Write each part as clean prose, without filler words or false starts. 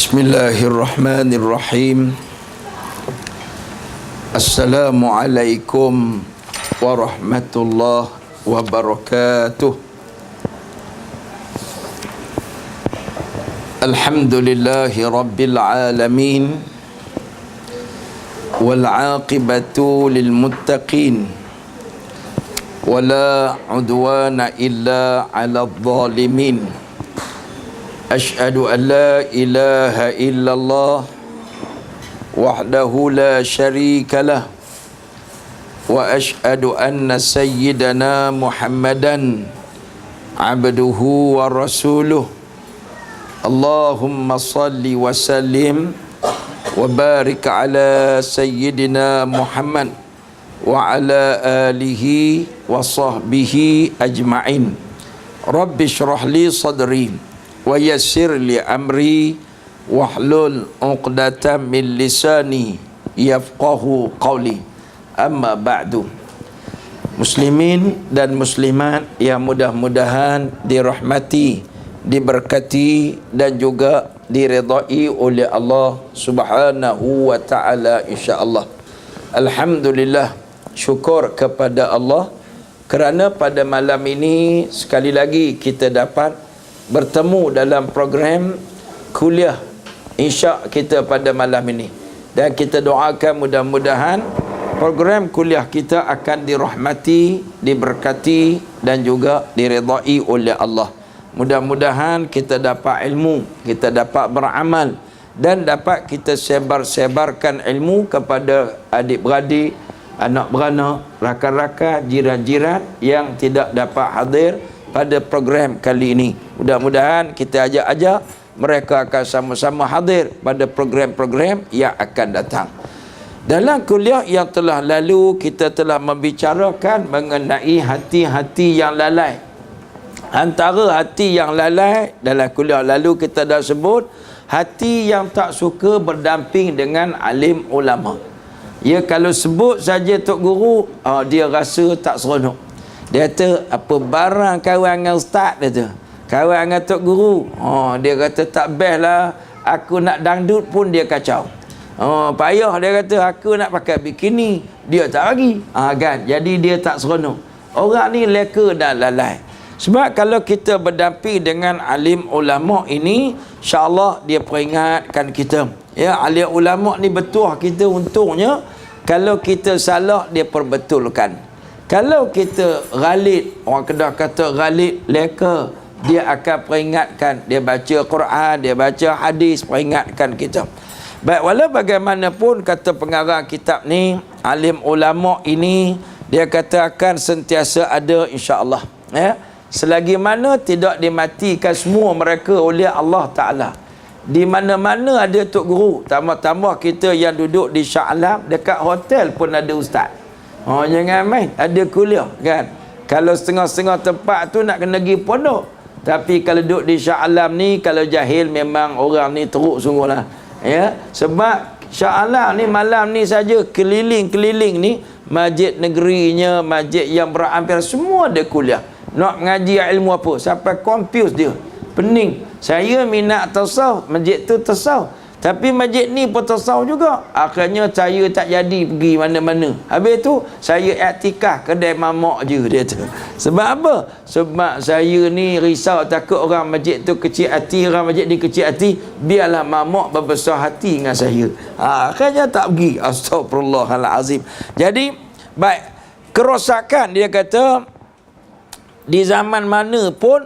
Bismillahirrahmanirrahim. Assalamualaikum warahmatullahi wabarakatuh. Alhamdulillahi rabbil alamin, wal aqibatu lil muttaqin, wala udwana illa 'alal zalimin. Ashhadu an la ilaha illallah wahdahu la syarika lah, wa ashhadu anna sayyidana Muhammadan abduhu wa rasuluh. Allahumma salli wa sallim wa barik ala sayyidina Muhammad wa ala alihi wa sahbihi ajma'in. Rabbi shrah li sadri wa yassir li amri wahlul 'uqdatam min lisani yafqahu qawli. Amma ba'du. Muslimin dan muslimat yang mudah-mudahan dirahmati, diberkati dan juga diridai oleh Allah Subhanahu wa taala insya-Allah. Alhamdulillah, syukur kepada Allah kerana pada malam ini sekali lagi kita dapat bertemu dalam program kuliah insya kita pada malam ini, dan kita doakan mudah-mudahan program kuliah kita akan dirahmati, diberkati dan juga diridai oleh Allah. Mudah-mudahan kita dapat ilmu, kita dapat beramal dan dapat kita sebar-sebarkan ilmu kepada adik-beradik, anak beranak, rakan-rakan, jiran-jiran yang tidak dapat hadir pada program kali ini. Mudah-mudahan kita ajak-ajak mereka akan sama-sama hadir pada program-program yang akan datang. Dalam kuliah yang telah lalu kita telah membicarakan mengenai hati-hati yang lalai. Antara hati yang lalai dalam kuliah lalu kita dah sebut hati yang tak suka berdamping dengan alim ulama. Ya, kalau sebut saja tok guru, dia rasa tak seronok. Dia kata, apa barang kawan dengan ustaz, dia kata. Kawan dengan tok guru. Dia kata, tak best lah. Aku nak dangdut pun dia kacau. Payah, dia kata, aku nak pakai bikini. Dia tak bagi. Kan? Jadi dia tak seronok. Orang ni leka dan lalai. Sebab kalau kita berdamping dengan alim ulama' ini, insya-Allah dia peringatkan kita. Ya, alim ulama' ni betul kita untungnya. Kalau kita salah, dia perbetulkan. Kalau kita ghalid, orang Kedah kata ghalid, leka, dia akan peringatkan. Dia baca Quran, dia baca hadis, peringatkan kita. Baik, walau bagaimanapun kata pengarang kitab ni, alim ulama' ini, dia kata akan sentiasa ada insya-Allah. Ya? Selagi mana tidak dimatikan semua mereka oleh Allah Ta'ala. Di mana-mana ada tok guru. Tambah-tambah kita yang duduk di Shah Alam, dekat hotel pun ada ustaz. Jangan main, ada kuliah kan. Kalau setengah-setengah tempat tu nak kena pergi pondok. Tapi kalau duduk di Shah Alam ni, kalau jahil memang orang ni teruk sungguh lah. Ya, sebab Shah Alam ni malam ni saja keliling-keliling ni, masjid negerinya, masjid yang berampir, semua ada kuliah. Nak mengaji ilmu apa, sampai confuse dia, pening. Saya minat tasawuf, masjid tu tasawuf, tapi masjid ni pun tasawuf juga. Akhirnya saya tak jadi pergi mana-mana. Habis tu saya iktikaf kedai mamak je, dia tu. Sebab apa? Sebab saya ni risau takut orang masjid tu kecil hati, orang masjid ni kecil hati, biarlah mamak berbesar hati dengan saya. Akhirnya tak pergi. Astagfirullahalazim. Jadi baik, kerosakan dia kata di zaman mana pun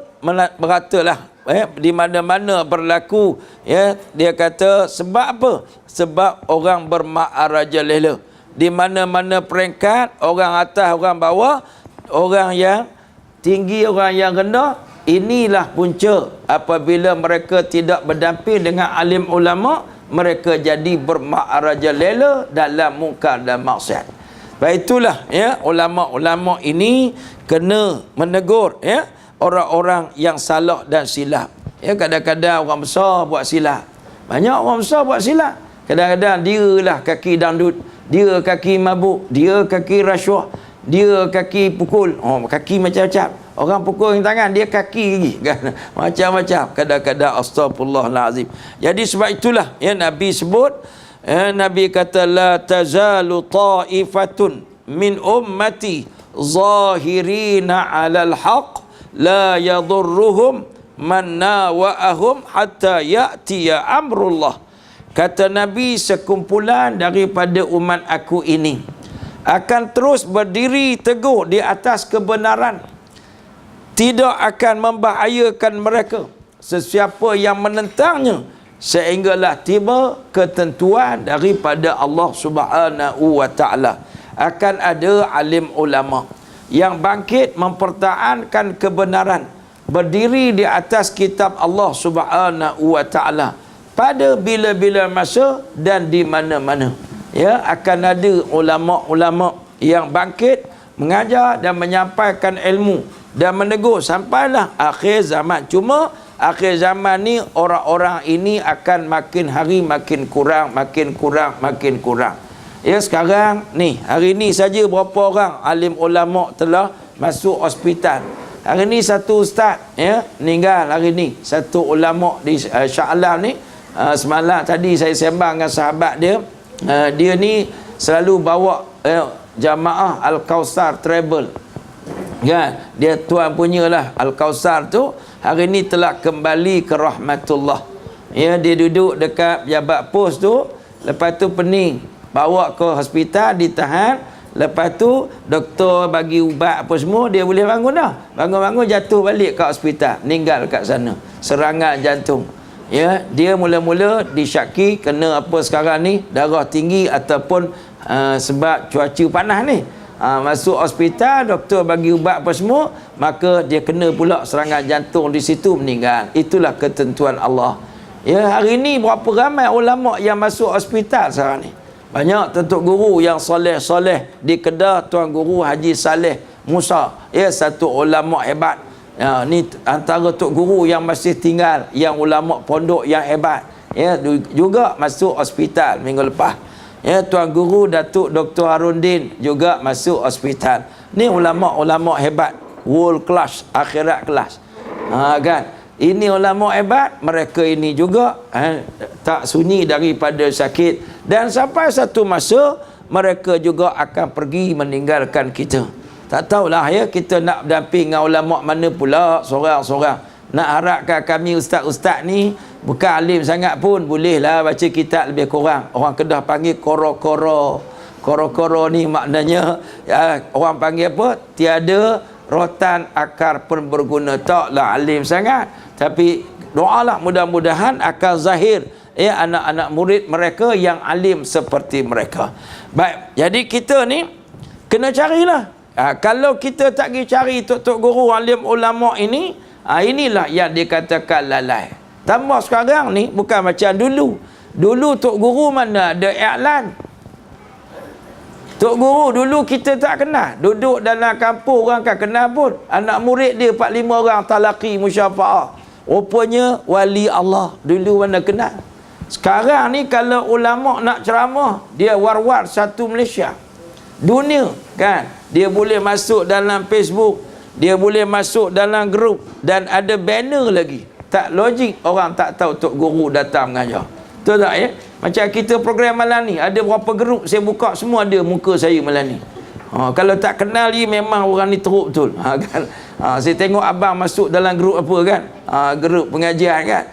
meratalah. Di mana-mana berlaku. Ya, dia kata sebab apa? Sebab orang berma'arajalela. Di mana-mana peringkat, orang atas, orang bawah, orang yang tinggi, orang yang rendah, inilah punca apabila mereka tidak berdamping dengan alim ulama, mereka jadi berma'arajalela dalam mungkar dan maksiat. Baik, itulah ya, ulama-ulama ini kena menegur ya orang-orang yang salah dan silap. Ya, kadang-kadang orang besar buat silap. Banyak orang besar buat silap. Kadang-kadang dia lah kaki dangdut, dia kaki mabuk, dia kaki rasuah. dia kaki pukul, kaki macam-macam. Orang pukul dengan tangan, dia kaki lagi kan. Macam-macam. Kadang-kadang astagfirullahalazim. Jadi sebab itulah ya Nabi sebut, Nabi kata la tazalu ta'ifatun min ummati zahirina 'alal haqq la yadurruhum man nawa'ahum hatta ya'tiya amrullah. Kata Nabi, sekumpulan daripada umat aku ini akan terus berdiri teguh di atas kebenaran, tidak akan membahayakan mereka sesiapa yang menentangnya sehinggalah tiba ketentuan daripada Allah Subhanahu wa taala. Akan ada alim ulama yang bangkit mempertahankan kebenaran, berdiri di atas kitab Allah Subhanahu wa taala pada bila-bila masa dan di mana-mana. Ya, akan ada ulama-ulama yang bangkit mengajar dan menyampaikan ilmu dan menegur sampailah akhir zaman. Cuma akhir zaman ni orang-orang ini akan makin hari makin kurang, makin kurang, makin kurang. Ya, sekarang ni, hari ni saja berapa orang alim ulama telah masuk hospital. Hari ni satu ustaz ya meninggal hari ni, satu ulama di Shah Alam ni. Semalam tadi saya sembang dengan sahabat dia. Dia ni selalu bawa jamaah Al-Kausar Travel. Ya, dia tuan punyalah Al-Kausar tu. Hari ni telah kembali ke rahmatullah. Ya, dia duduk dekat pejabat pos tu. Lepas tu pening, bawa ke hospital, ditahan. Lepas tu doktor bagi ubat apa semua, dia boleh bangun dah. Bangun-bangun jatuh balik ke hospital, meninggal kat sana, serangan jantung. Ya, dia mula-mula disyaki kena apa sekarang ni, darah tinggi ataupun sebab cuaca panas ni. Masuk hospital, doktor bagi ubat apa semua, maka dia kena pula serangan jantung di situ, meninggal. Itulah ketentuan Allah. Ya, hari ni berapa ramai ulama yang masuk hospital sekarang ni. Banyak Datuk Guru yang soleh-soleh di Kedah, Tuan Guru Haji Saleh Musa. Ya, satu ulama hebat. Ya, ni antara Tok Guru yang masih tinggal, yang ulama pondok yang hebat. Ya, juga masuk hospital minggu lepas. Ya, Tuan Guru Datuk Dr. Harundin juga masuk hospital. Ni ulama-ulama hebat, world class, akhirat kelas. Kan? Ini ulama hebat, mereka ini juga tak sunyi daripada sakit, dan sampai satu masa mereka juga akan pergi meninggalkan kita. Tak tahulah ya, kita nak berdamping dengan ulama mana pula seorang-seorang. Nak harapkan kami ustaz-ustaz ni bukan alim sangat pun, bolehlah baca kitab lebih kurang. Orang Kedah panggil koro-koro. Koro-koro ni maknanya ya, orang panggil apa? Tiada rotan akar pun berguna. Taklah alim sangat, tapi doalah mudah-mudahan akan zahir ya anak-anak murid mereka yang alim seperti mereka. Baik, jadi kita ni kena carilah. Kalau kita tak pergi cari tok-tok guru alim ulama ini, inilah yang dikatakan lalai. Tambah sekarang ni bukan macam dulu. Dulu tok guru mana ada iklan. Tok guru dulu kita tak kenal. Duduk dalam kampung orang kan kenal pun. Anak murid dia 4-5 orang talaqi musyafa'ah. Rupanya wali Allah. Dulu mana kenal. Sekarang ni kalau ulama nak ceramah, dia war-war satu Malaysia. Dunia kan. Dia boleh masuk dalam Facebook, dia boleh masuk dalam grup, dan ada banner lagi. Tak logik orang tak tahu Tok Guru datang mengajar. Betul tak ya? Macam kita program malam ni, ada berapa grup saya buka, semua ada muka saya malam ni. Kalau tak kenal dia, memang orang ni teruk betul. Kan? Saya tengok abang masuk dalam grup apa kan? Grup pengajian kan?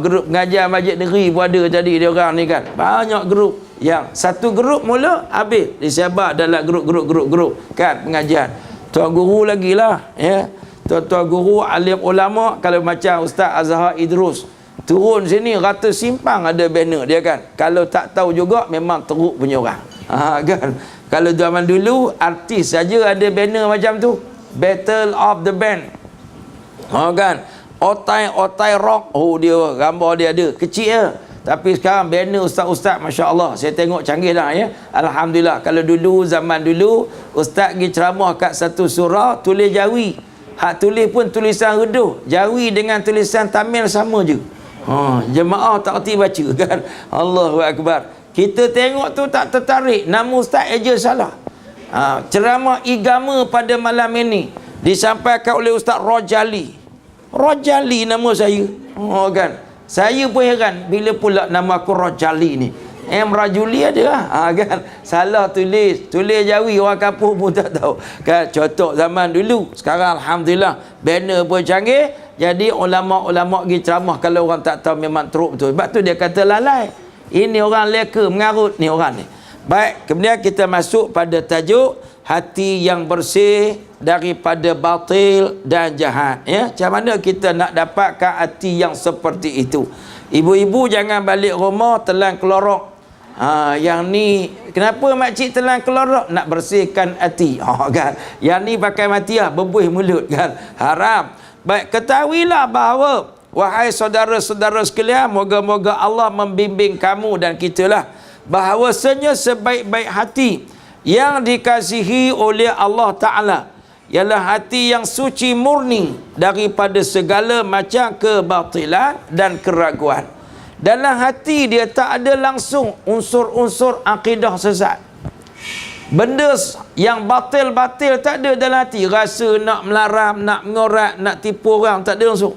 Grup pengajian Masjid Negeri pun ada jadi dia orang ni kan. Banyak grup. Yang satu grup mula habis disebar dalam grup kan pengajian. Tuan guru lagi lah ya. Tuan Guru alim ulama, kalau macam Ustaz Azhar Idrus turun sini rata simpang ada banner dia kan. Kalau tak tahu juga memang teruk punya orang. Kan. Kalau zaman dulu artis saja ada banner macam tu. Battle of the Band. Kan. Otai rock. Dia gambar dia ada kecil ya. Tapi sekarang banner ustaz-ustaz, Masya Allah, saya tengok canggih dah ya. Alhamdulillah. Kalau dulu, zaman dulu, ustaz pergi ceramah kat satu surah, tulis Jawi. Hak tulis pun tulisan reduh. Jawi dengan tulisan Tamil sama je. Jemaah tak erti baca kan. Allahu Akbar. Kita tengok tu tak tertarik. Nama ustaz aja salah. Ceramah agama pada malam ini disampaikan oleh Ustaz Rojali. Rojali nama saya. Kan. Saya pun heran bila pula nama aku Rojali ni. Rajuli ada lah. Kan. Salah tulis Jawi, orang kampung pun tak tahu. Kan. Contoh zaman dulu. Sekarang alhamdulillah banner pun canggih. Jadi ulama-ulama pergi ceramah, kalau orang tak tahu memang teruk betul. Sebab tu dia kata lalai. Ini orang leka mengarut ni orang ni. Baik, kemudian kita masuk pada tajuk hati yang bersih daripada batil dan jahat. Ya, macam mana kita nak dapatkan hati yang seperti itu? Ibu-ibu jangan balik rumah telan kelorok. Yang ni kenapa makcik telan kelorok? Nak bersihkan hati. Kan. Yang ni pakai matiah, berbuih mulut kan. Haram. Baik, ketahuilah bahawa wahai saudara-saudara sekalian, moga-moga Allah membimbing kamu dan kitalah, bahawasanya sebaik-baik hati yang dikasihi oleh Allah Ta'ala ialah hati yang suci murni daripada segala macam kebatilan dan keraguan. Dalam hati dia tak ada langsung unsur-unsur akidah sesat. Benda yang batil-batil tak ada dalam hati. Rasa nak melaram, nak mengorak, nak tipu orang, tak ada langsung.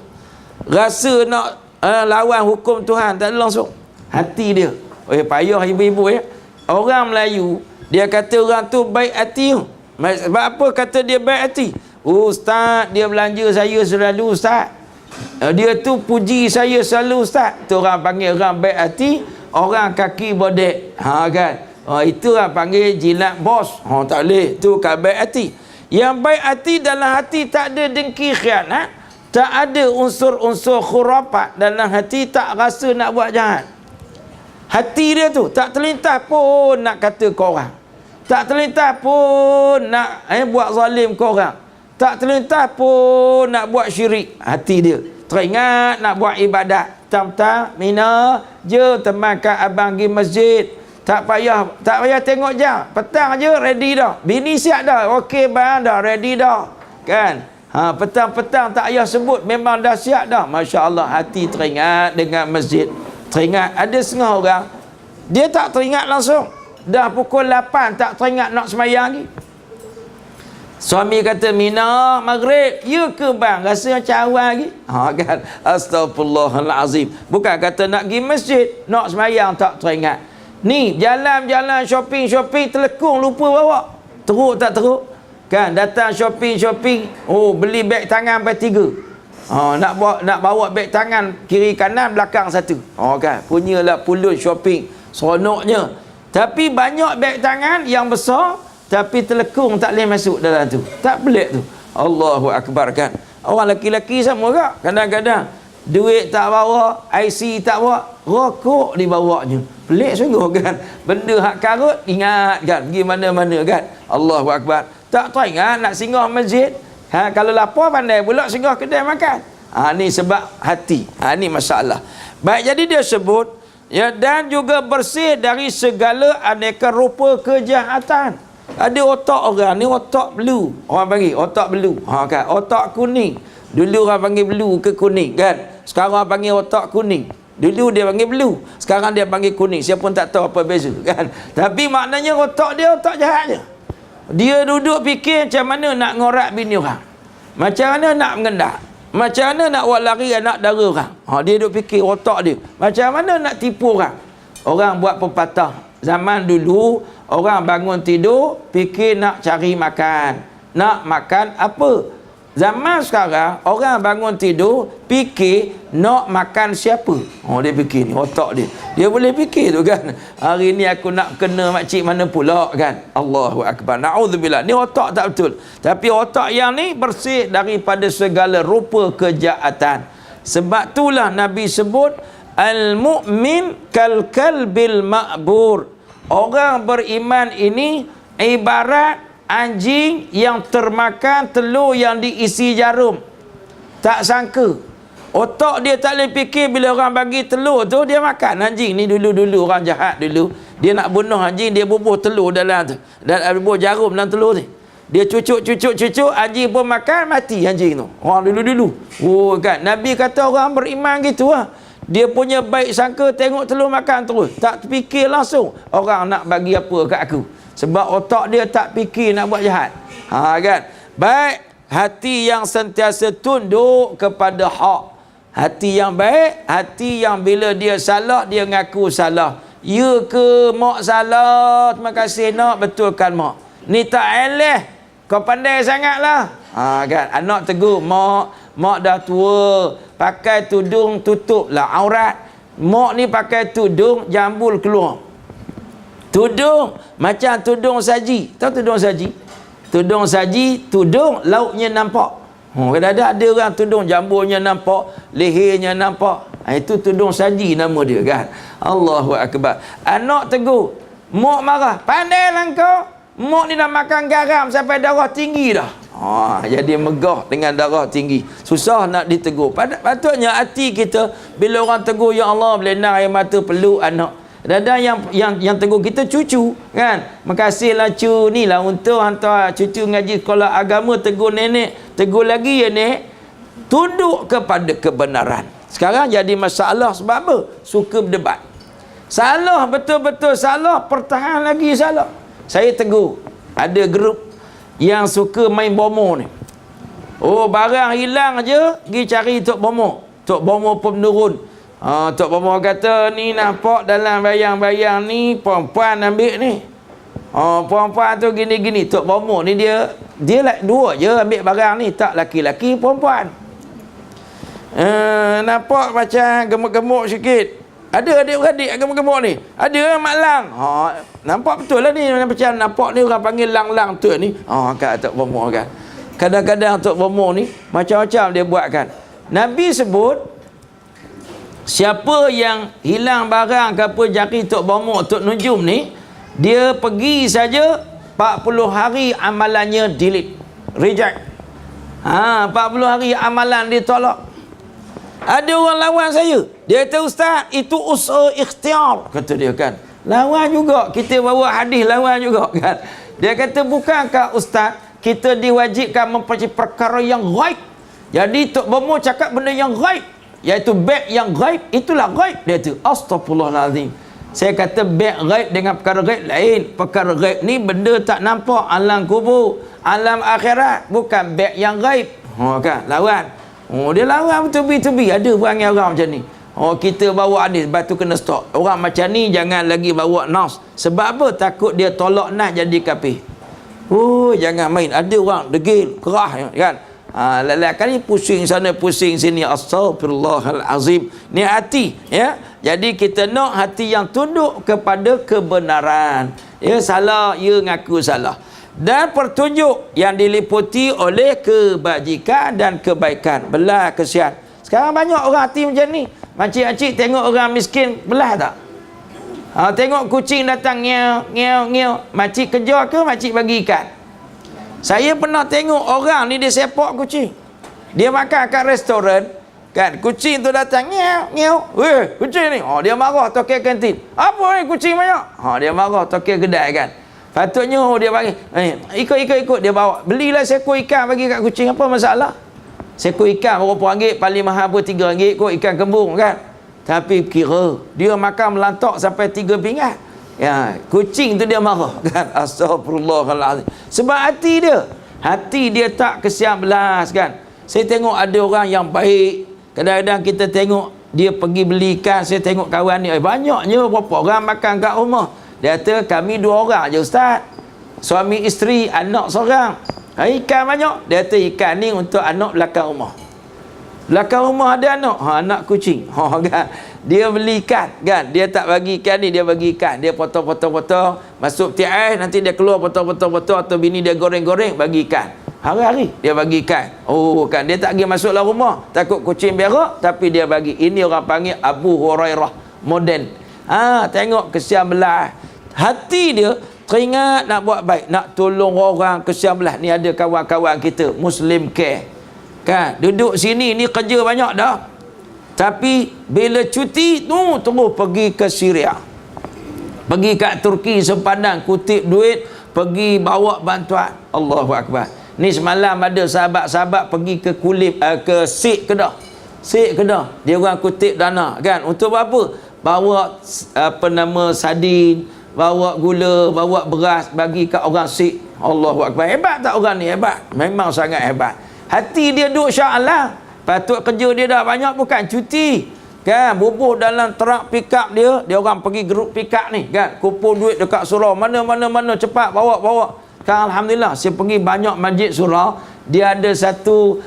Rasa nak lawan hukum Tuhan, tak ada langsung. Hati dia. Payah ibu-ibu ya. Orang Melayu, dia kata orang tu baik hati. Sebab apa kata dia baik hati? Ustaz, dia belanja saya selalu Ustaz. Dia tu puji saya selalu Ustaz. Tu orang panggil orang baik hati. Orang kaki bodek. Kan. Itu orang panggil jilat bos. Tak boleh. Tu kan baik hati. Yang baik hati, dalam hati tak ada dengki khianat. Tak ada unsur-unsur khurafat. Dalam hati tak rasa nak buat jahat. Hati dia tu tak terlintas pun nak kata kau orang. Tak terlintas pun nak buat zalim kau orang. Tak terlintas pun nak buat syirik. Hati dia teringat nak buat ibadat. Tam-tam Mina je temankan abang pergi masjid. Tak payah tengok jam. Petang je ready dah. Bini siap dah. Okey bang dah ready dah. Kan? Petang-petang tak payah sebut, memang dah siap dah. Masya-Allah, hati teringat dengan masjid. Teringat. Ada setengah orang dia tak teringat langsung. Dah pukul 8 tak teringat nak semayang lagi. Suami kata, Mina maghrib. Ya ke bang? Rasa macam awal lagi. Kan? Astagfirullahalazim. Bukan kata nak pergi masjid, nak semayang tak teringat. Ni jalan-jalan shopping telekung lupa bawa. Teruk tak teruk? Kan datang shopping. Beli beg tangan sampai 3. Nak bawa beg tangan kiri kanan belakang 1. Kan punyalah pulut shopping seronoknya. Tapi banyak beg tangan yang besar tapi telekung tak boleh masuk dalam tu. Tak pelik tu. Allahu akbar kan. Orang lelaki-lelaki sama juga. Kadang-kadang duit tak bawa, IC tak bawa, rokok dibawanya. Pelik sungguh kan. Benda hak karut ingat kan. Pergi mana-mana kan. Allahu akbar. Tak teringat nak singgah masjid. Kalau lapar pandai pula singgah kedai makan. Ni sebab hati. Ni masalah. Baik, jadi dia sebut ya, dan juga bersih dari segala aneka rupa kejahatan. Ada otak orang ni, otak blue. Orang panggil otak blue. Kan? Otak kuning. Dulu orang panggil blue ke kuning kan. Sekarang orang panggil otak kuning. Dulu dia panggil blue, sekarang dia panggil kuning. Siapa pun tak tahu apa beza kan. Tapi maknanya otak dia otak jahat je. Dia duduk fikir macam mana nak ngorak bini orang, macam mana nak mengendak, macam mana nak buat lari anak dara orang. Dia duduk fikir otak dia. Macam mana nak tipu orang. Orang buat pepatah. Zaman dulu orang bangun tidur fikir nak cari makan. Nak makan apa? Zaman sekarang orang bangun tidur fikir nak makan siapa. Dia fikir ni otak dia. Dia boleh fikir tu kan. Hari ni aku nak kena makcik mana pula kan. Allahu akbar. Naudzubillah. Ni otak tak betul. Tapi otak yang ni bersih daripada segala rupa kejahatan. Sebab itulah Nabi sebut al-mu'min kal kalbil ma'bur. Orang beriman ini ibarat anjing yang termakan telur yang diisi jarum. Tak sangka. Otak dia tak boleh fikir bila orang bagi telur tu dia makan. Anjing ni dulu-dulu orang jahat dulu. Dia nak bunuh anjing, dia bubuh telur dalam tu. Dan bubuh jarum dalam telur ni. Dia cucuk, anjing pun makan, mati anjing tu. Orang dulu-dulu. Kan. Nabi kata orang beriman gitu lah. Dia punya baik sangka tengok telur makan terus. Tak fikir langsung orang nak bagi apa kat aku. Sebab otak dia tak fikir nak buat jahat. Kan? Baik, hati yang sentiasa tunduk kepada hak. Hati yang baik, hati yang bila dia salah, dia ngaku salah. Ya ke mak salah, terima kasih nak, betulkan mak. Ni tak eleh, kau pandai sangat lah. Kan? Anak tegur, mak dah tua, pakai tudung tutup lah aurat. Mak ni pakai tudung, jambul keluar. Tudung macam tudung saji. Tahu tudung saji? Tudung saji, tudung lauknya nampak. Kadang-kadang ada orang tudung jambulnya nampak, lehernya nampak. Itu tudung saji nama dia kan. Allahu Akbar. Anak tegur, mak marah, pandailah kau. Mak ni dah makan garam sampai darah tinggi dah. Jadi megah dengan darah tinggi. Susah nak ditegur. Patutnya hati kita bila orang tegur, ya Allah, berlinang air mata, peluk anak. Ada yang tegur kita cucu kan. Makasihlah cu ni lah untuk hantar cucu ngaji sekolah agama, tegur nenek, tegur lagi ya nek. Tunduk kepada kebenaran. Sekarang jadi masalah sebab apa? Suka berdebat. Salah, betul-betul salah, pertahan lagi salah. Saya tegur, ada grup yang suka main bomo ni. Barang hilang je, pergi cari Tok Bomo. Tok Bomo pun menurun. Tok Bomo kata, ni nampak dalam bayang-bayang ni perempuan ambil ni. Perempuan tu gini-gini. Tok Bomo ni dia dua je ambil barang ni, tak laki-laki perempuan. Nampak macam gemuk-gemuk sikit. Ada adik-beradik gemuk-gemuk ni. Ada mak lang. Nampak betul lah ni, macam nampak ni orang panggil lang-lang tu ni. Kat Tok Bomo kan. Kadang-kadang Tok Bomo ni macam-macam dia buat kan. Nabi sebut, siapa yang hilang barang ke apa jari Tok Bomo, Tok Nujum ni, dia pergi saja 40 hari amalannya delete, reject. 40 hari amalan ditolak. Ada orang lawan saya, dia kata, ustaz, itu usaha ikhtiar, kata dia kan. Lawan juga, kita bawa hadis lawan juga kan. Dia kata, bukankah ustaz, kita diwajibkan mempelajari perkara yang ghaib. Jadi Tok Bomo cakap benda yang ghaib, iaitu beg yang gaib, itulah gaib. Dia tu, astagfirullahalazim. Saya kata beg gaib dengan perkara gaib lain. Perkara gaib ni benda tak nampak, alam kubur, alam akhirat, bukan beg yang gaib. Kan, lawan. Dia lawan betul-betul. Ada perangai orang macam ni. Kita bawa hadis, lepas tu kena stop. Orang macam ni jangan lagi bawa nas. Sebab apa? Takut dia tolak nas jadi kafir. Jangan main. Ada orang degil, kerah kan. Kali pusing sana pusing sini, astagfirullahalazim. Ni hati ya. Jadi kita nak hati yang tunduk kepada kebenaran. Ya, salah, ya ngaku salah. Dan petunjuk yang diliputi oleh kebajikan dan kebaikan, belah kesian. Sekarang banyak orang hati macam ni. Makcik-makcik tengok orang miskin, belah tak? Tengok kucing datang ngew. Makcik kejar ke makcik bagi ikan? Saya pernah tengok orang ni, dia sepak kucing. Dia makan kat restoran kan, kucing tu datang ngew. Weh, kucing ni. Dia marah tokek kantin. Apa ni kucing banyak? Dia marah tokek kedai kan. Patutnya dia bagi, ikut dia bawa. Belilah seekor ikan bagi kat kucing, apa masalah? Seekor ikan berapa ringgit, paling mahal pun 3 ringgit kot, ikan kembung kan. Tapi kira dia makan melantak sampai 3 pinggan. Ya, kucing tu dia marah kan. Astagfirullahalazim. Sebab hati dia tak kesian belas kan. Saya tengok ada orang yang baik, kadang-kadang kita tengok dia pergi beli ikan. Saya tengok kawan ni, banyaknya berapa orang makan kat rumah. Dia kata, kami 2 orang je ustaz, suami isteri, anak seorang. Ikan banyak. Dia kata, ikan ni untuk anak belakang rumah. Belakang rumah ada anak, anak kucing. Kan? Dia beli ikan kan, dia tak bagi ikan ni, dia bagi ikan, dia potong, masuk peti ais, nanti dia keluar potong, atau bini dia goreng, bagi ikan. Hari-hari dia bagi ikan. Kan, dia tak pergi masuk dalam rumah, takut kucing berak, tapi dia bagi. Ini orang panggil Abu Hurairah moden. Tengok kesian belah. Hati dia teringat nak buat baik, nak tolong orang, kesian belah. Ni ada kawan-kawan kita Muslim Care kan, duduk sini ni kerja banyak dah, tapi bila cuti tu terus pergi ke Syria, pergi kat Turki sempadan, kutip duit, pergi bawa bantuan. Allahu Akbar. Ni semalam ada sahabat-sahabat pergi ke ke Sik Kedah. Dia orang kutip dana kan, untuk apa? Bawa sardin, bawa gula, bawa beras bagi kat orang sik. Allahu Akbar. Hebat tak orang ni? Hebat. Memang sangat hebat. Hati dia duk insya-Allah. Patut kerja dia dah banyak, bukan cuti. Kan, bubuh dalam truk pick up dia orang pergi grup pick up ni kan, kumpul duit dekat surau, mana cepat bawa. Kan alhamdulillah, saya pergi banyak masjid surau, dia ada satu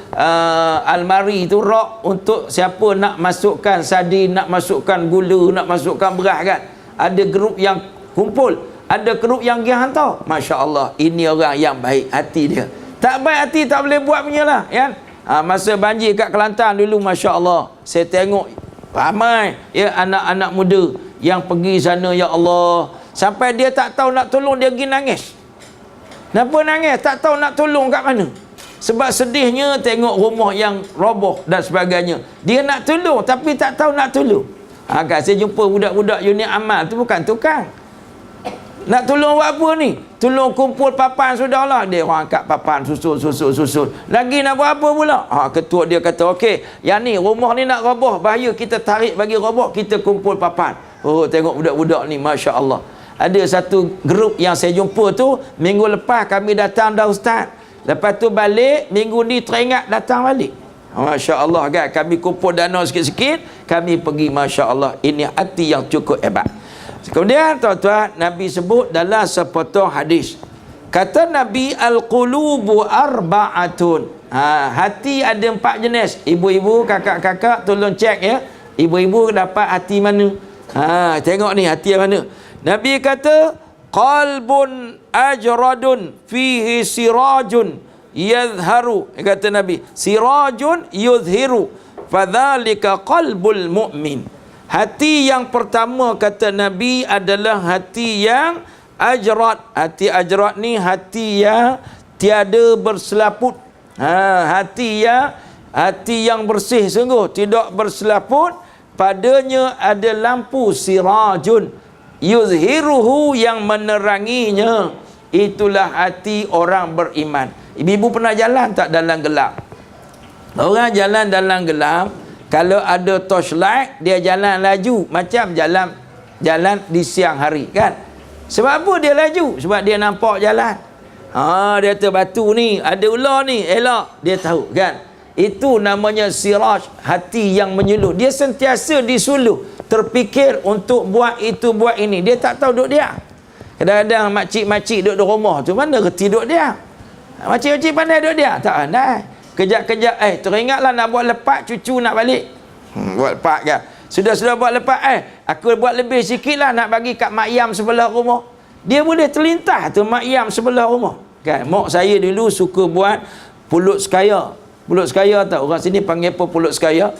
almari tu rak untuk siapa nak masukkan sardin, nak masukkan gula, nak masukkan beras kan. Ada grup yang kumpul, ada grup yang pergi hantar. Masya-Allah, ini orang yang baik hati dia. Tak baik hati tak boleh buat punya lah kan. Masa banjir kat Kelantan dulu, masya-Allah, saya tengok ramai ya anak-anak muda yang pergi sana, ya Allah, sampai dia tak tahu nak tolong, dia pergi nangis. Kenapa nangis? Tak tahu nak tolong kat mana. Sebab sedihnya tengok rumah yang roboh dan sebagainya. Dia nak tolong tapi tak tahu nak tolong. Kan saya jumpa budak-budak unit amal tu bukan tukang. Nak tolong buat apa ni? Tolong kumpul papan sudahlah. Dia orang angkat papan susun. Lagi nak buat apa pula? Ketua dia kata, okey, yang ni rumah ni nak roboh, bahaya, kita tarik bagi roboh, kita kumpul papan. Oh, tengok budak-budak ni, Masya Allah. Ada satu grup yang saya jumpa tu, minggu lepas kami datang dah ustaz. Lepas tu balik, minggu ni teringat datang balik. Masya Allah kan, kami kumpul dana sikit-sikit, kami pergi, Masya Allah. Ini hati yang cukup hebat. Kemudian tuan-tuan, Nabi sebut dalam sepotong hadis, kata Nabi, al-qulubu arba'atun. Hati ada 4 jenis. Ibu-ibu, kakak-kakak tolong cek ya, ibu-ibu dapat hati mana. Tengok ni hati yang mana. Nabi kata, qalbun ajradun fihi sirajun yadhharu. Kata Nabi, sirajun yudhiru, fadhalika qalbul mu'min. Hati yang pertama kata Nabi adalah hati yang ajrat. Hati ajrat ni hati yang tiada berselaput. Hati yang bersih sungguh, tidak berselaput. Padanya ada lampu sirajun yuzhiruhu, yang meneranginya. Itulah hati orang beriman. Ibu-ibu pernah jalan tak dalam gelap? Orang jalan dalam gelap, kalau ada torchlight, dia jalan laju macam jalan di siang hari kan. Sebab apa dia laju? Sebab dia nampak jalan. Dia kata batu ni ada ular ni, elok, dia tahu kan. Itu namanya siraj, hati yang menyuluh. Dia sentiasa disuluh, terfikir untuk buat itu buat ini. Dia tak tahu duduk dia. Kadang-kadang makcik-makcik duduk di rumah tu, mana reti duduk dia. Makcik-makcik pandai duduk dia? Tak pandai. Kejap-kejap teringatlah nak buat lepak, cucu nak balik. Buat lepak kan. Sudah buat lepak, aku buat lebih sikit lah, nak bagi kat mak yam sebelah rumah. Dia boleh terlintas tu mak yam sebelah rumah kan. Mak saya dulu suka buat pulut sekaya. Pulut sekaya tak? Orang sini panggil apa pulut sekaya?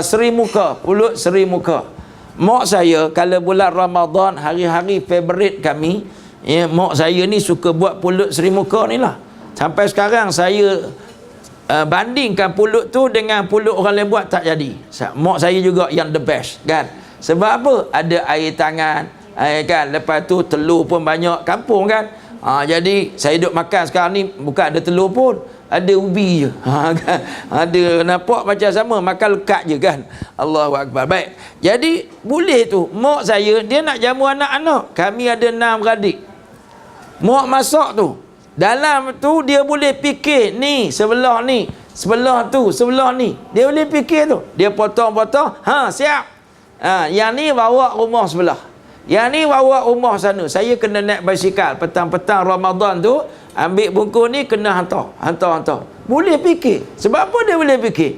Seri muka. Pulut seri muka. Mak saya kalau bulan Ramadan, hari-hari favorit kami, mak saya ni suka buat pulut seri muka ni lah. Sampai sekarang saya bandingkan pulut tu dengan pulut orang lain buat, tak jadi. Mak saya juga yang the best kan. Sebab apa? Ada air tangan kan. Lepas tu telur pun banyak, kampung kan. Jadi saya duduk makan sekarang ni bukan ada telur pun, ada ubi je. Kan? Ada nampak macam sama, makan lekat je kan. Allahu Akbar. Baik, jadi boleh tu. Mak saya dia nak jamu anak-anak. Kami ada 6 beradik. Mak masak tu, dalam tu dia boleh fikir, ni sebelah ni, sebelah tu, sebelah ni. Dia boleh fikir tu. Dia potong-potong, siap. Yang ni bawa rumah sebelah, yang ni bawa rumah sana. Saya kena naik basikal petang-petang Ramadan tu, ambil bungkus ni kena hantar. Boleh fikir. Sebab apa dia boleh fikir?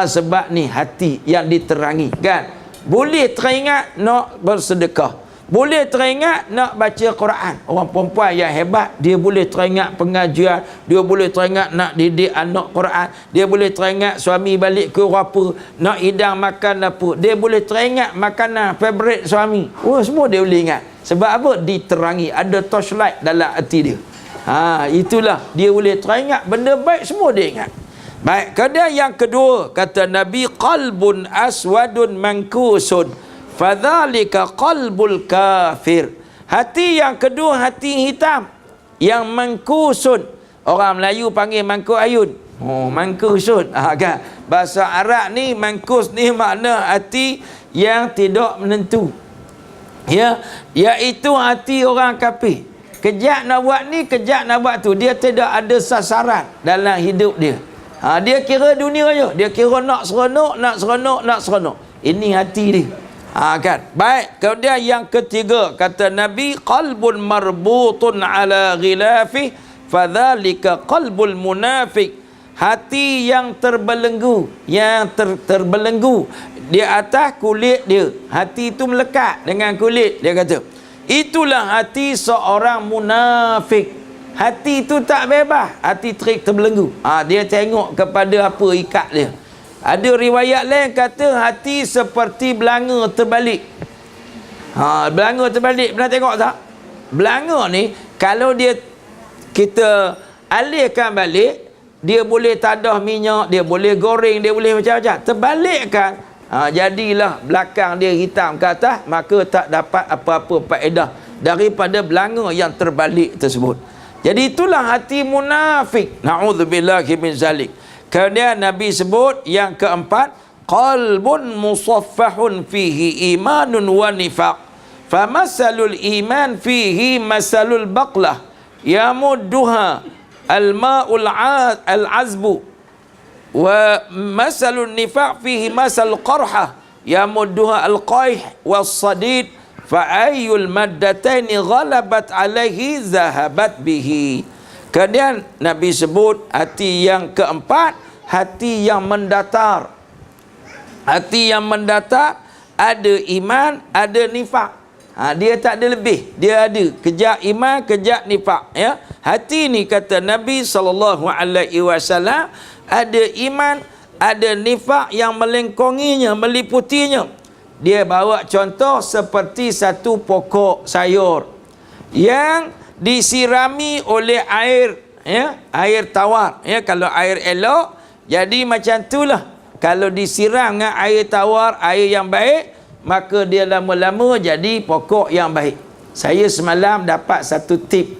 Sebab ni hati yang diterangi kan. Boleh teringat nak bersedekah, boleh teringat nak baca Quran. Orang perempuan yang hebat, dia boleh teringat pengajian, dia boleh teringat nak didik anak Quran, dia boleh teringat suami balik ke apa, nak hidang makan apa, dia boleh teringat makanan favourite suami. Semua dia boleh ingat. Sebab apa? Diterangi, ada torchlight dalam hati dia. Itulah dia boleh teringat benda baik, semua dia ingat. Baik, kemudian yang kedua kata Nabi, qalbun aswadun mankusun, fadzalika qalbul kafir. Hati yang kedua hati hitam yang mangkusun. Orang Melayu panggil mangkuk ayun. Mangkusun. Kan? Bahasa Arab ni mangkus ni makna hati yang tidak menentu. Ya, iaitu hati orang kafir. Kejap nak buat ni, kejap nak buat tu. Dia tidak ada sasaran dalam hidup dia. Dia kira dunia je. Dia kira nak seronok, nak seronok, nak seronok. Ini hati dia. Kan. Baik. Kemudian yang ketiga, kata Nabi, qalbun marbutun ala ghilafih fadzalika qalbul munafiq. Hati yang terbelenggu, yang terbelenggu di atas kulit dia. Hati itu melekat dengan kulit, dia kata. Itulah hati seorang munafik. Hati itu tak bebas, hati terbelenggu. Dia tengok kepada apa ikat dia. Ada riwayat lain kata hati seperti belanga terbalik. Belanga terbalik, pernah tengok tak? Belanga ni kalau kita alihkan balik, dia boleh tadah minyak, dia boleh goreng, dia boleh macam-macam. Terbalikkan, jadilah belakang dia hitam ke atas, maka tak dapat apa-apa faedah daripada belanga yang terbalik tersebut. Jadi itulah hati munafik. Na'udzubillahi min zalik. Kemudian Nabi sebut yang keempat, qalbun musaffahun fihi imanun wa nifaq. Famasalul iman fihi masalul baqlah yamudduha al-ma'ul al-azbu wa masalun nifaq fihi masal qarha yamudduha al-qaih was-sadid fa ayyul maddataini ghalabat alaihi zahabat bihi. Kemudian Nabi sebut hati yang keempat, hati yang mendatar. Hati yang mendatar ada iman, ada nifak. Dia tak ada lebih, dia ada kejap iman, kejap nifak, ya. Hati ni kata Nabi SAW ada iman, ada nifak yang melengkonginya, meliputinya. Dia bawa contoh seperti satu pokok sayur yang disirami oleh air, ya, air tawar, ya. Kalau air elok jadi macam itulah. Kalau disiram dengan air tawar, air yang baik, maka dia lama-lama jadi pokok yang baik. Saya semalam dapat satu tip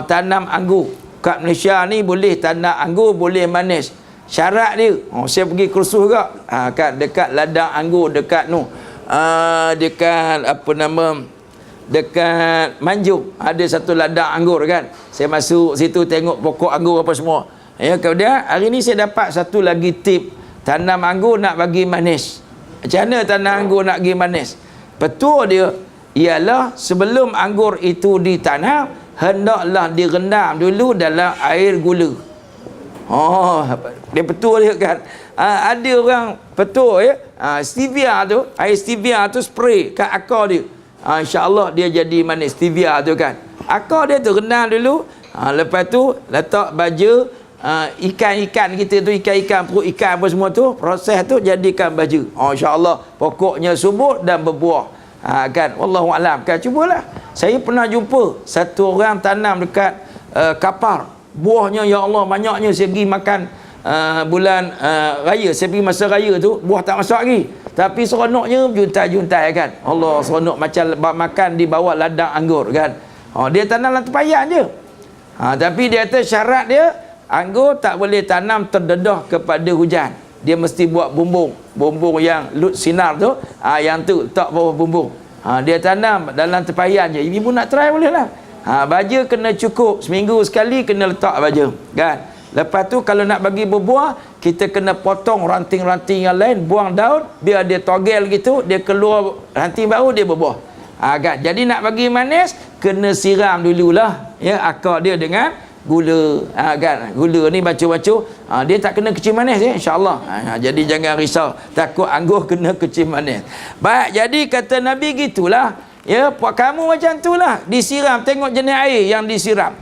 tanam anggur. Kat Malaysia ni boleh tanam anggur, boleh manis. Syarat dia, saya pergi kursus juga, dekat ladang anggur, dekat dekat apa nama, dekat Manjung ada satu ladang anggur kan. Saya masuk situ tengok pokok anggur apa semua, ya. Kemudian hari ni saya dapat satu lagi tip, tanam anggur nak bagi manis. Macam mana tanam anggur nak bagi manis? Betul dia ialah sebelum anggur itu ditanam, hendaklah direndam dulu dalam air gula. Dia betul dia kan. Ada orang betul, ya. Stevia tu, air stevia tu spray kat akar dia. InsyaAllah dia jadi manis stevia tu kan. Akar dia tu rendam dulu, lepas tu letak baja, ikan-ikan kita tu, ikan-ikan perut ikan apa semua tu, proses tu jadikan baju. InsyaAllah pokoknya subur dan berbuah. Kan, wallahualam kan. Cubalah. Saya pernah jumpa satu orang tanam dekat kapar. Buahnya ya Allah banyaknya. Saya pergi makan bulan raya, saya pergi masa raya tu, buah tak masuk lagi, tapi seronoknya juntai-juntai kan. Allah, seronok macam makan di bawah ladang anggur kan. Dia tanam dalam tempayan je. Tapi dia kata syarat dia, anggur tak boleh tanam terdedah kepada hujan. Dia mesti buat bumbung yang lut sinar tu, yang tu tak bawah bumbung. Dia tanam dalam tempayan je. Ibu nak try boleh lah. Baja kena cukup, seminggu sekali kena letak baja kan. Lepas tu kalau nak bagi berbuah, kita kena potong ranting-ranting yang lain, buang daun, biar dia togel gitu, dia keluar ranting baru, dia berbuah. Kan? Jadi nak bagi manis, kena siram dululah, ya, akar dia dengan gula. Kan? Gula ni bacu-bacu, dia tak kena kecil manis, ya, insyaAllah. Jadi jangan risau, takut anggur kena kecil manis. Baik, jadi kata Nabi gitulah, ya, kamu macam itulah, disiram, tengok jenis air yang disiram.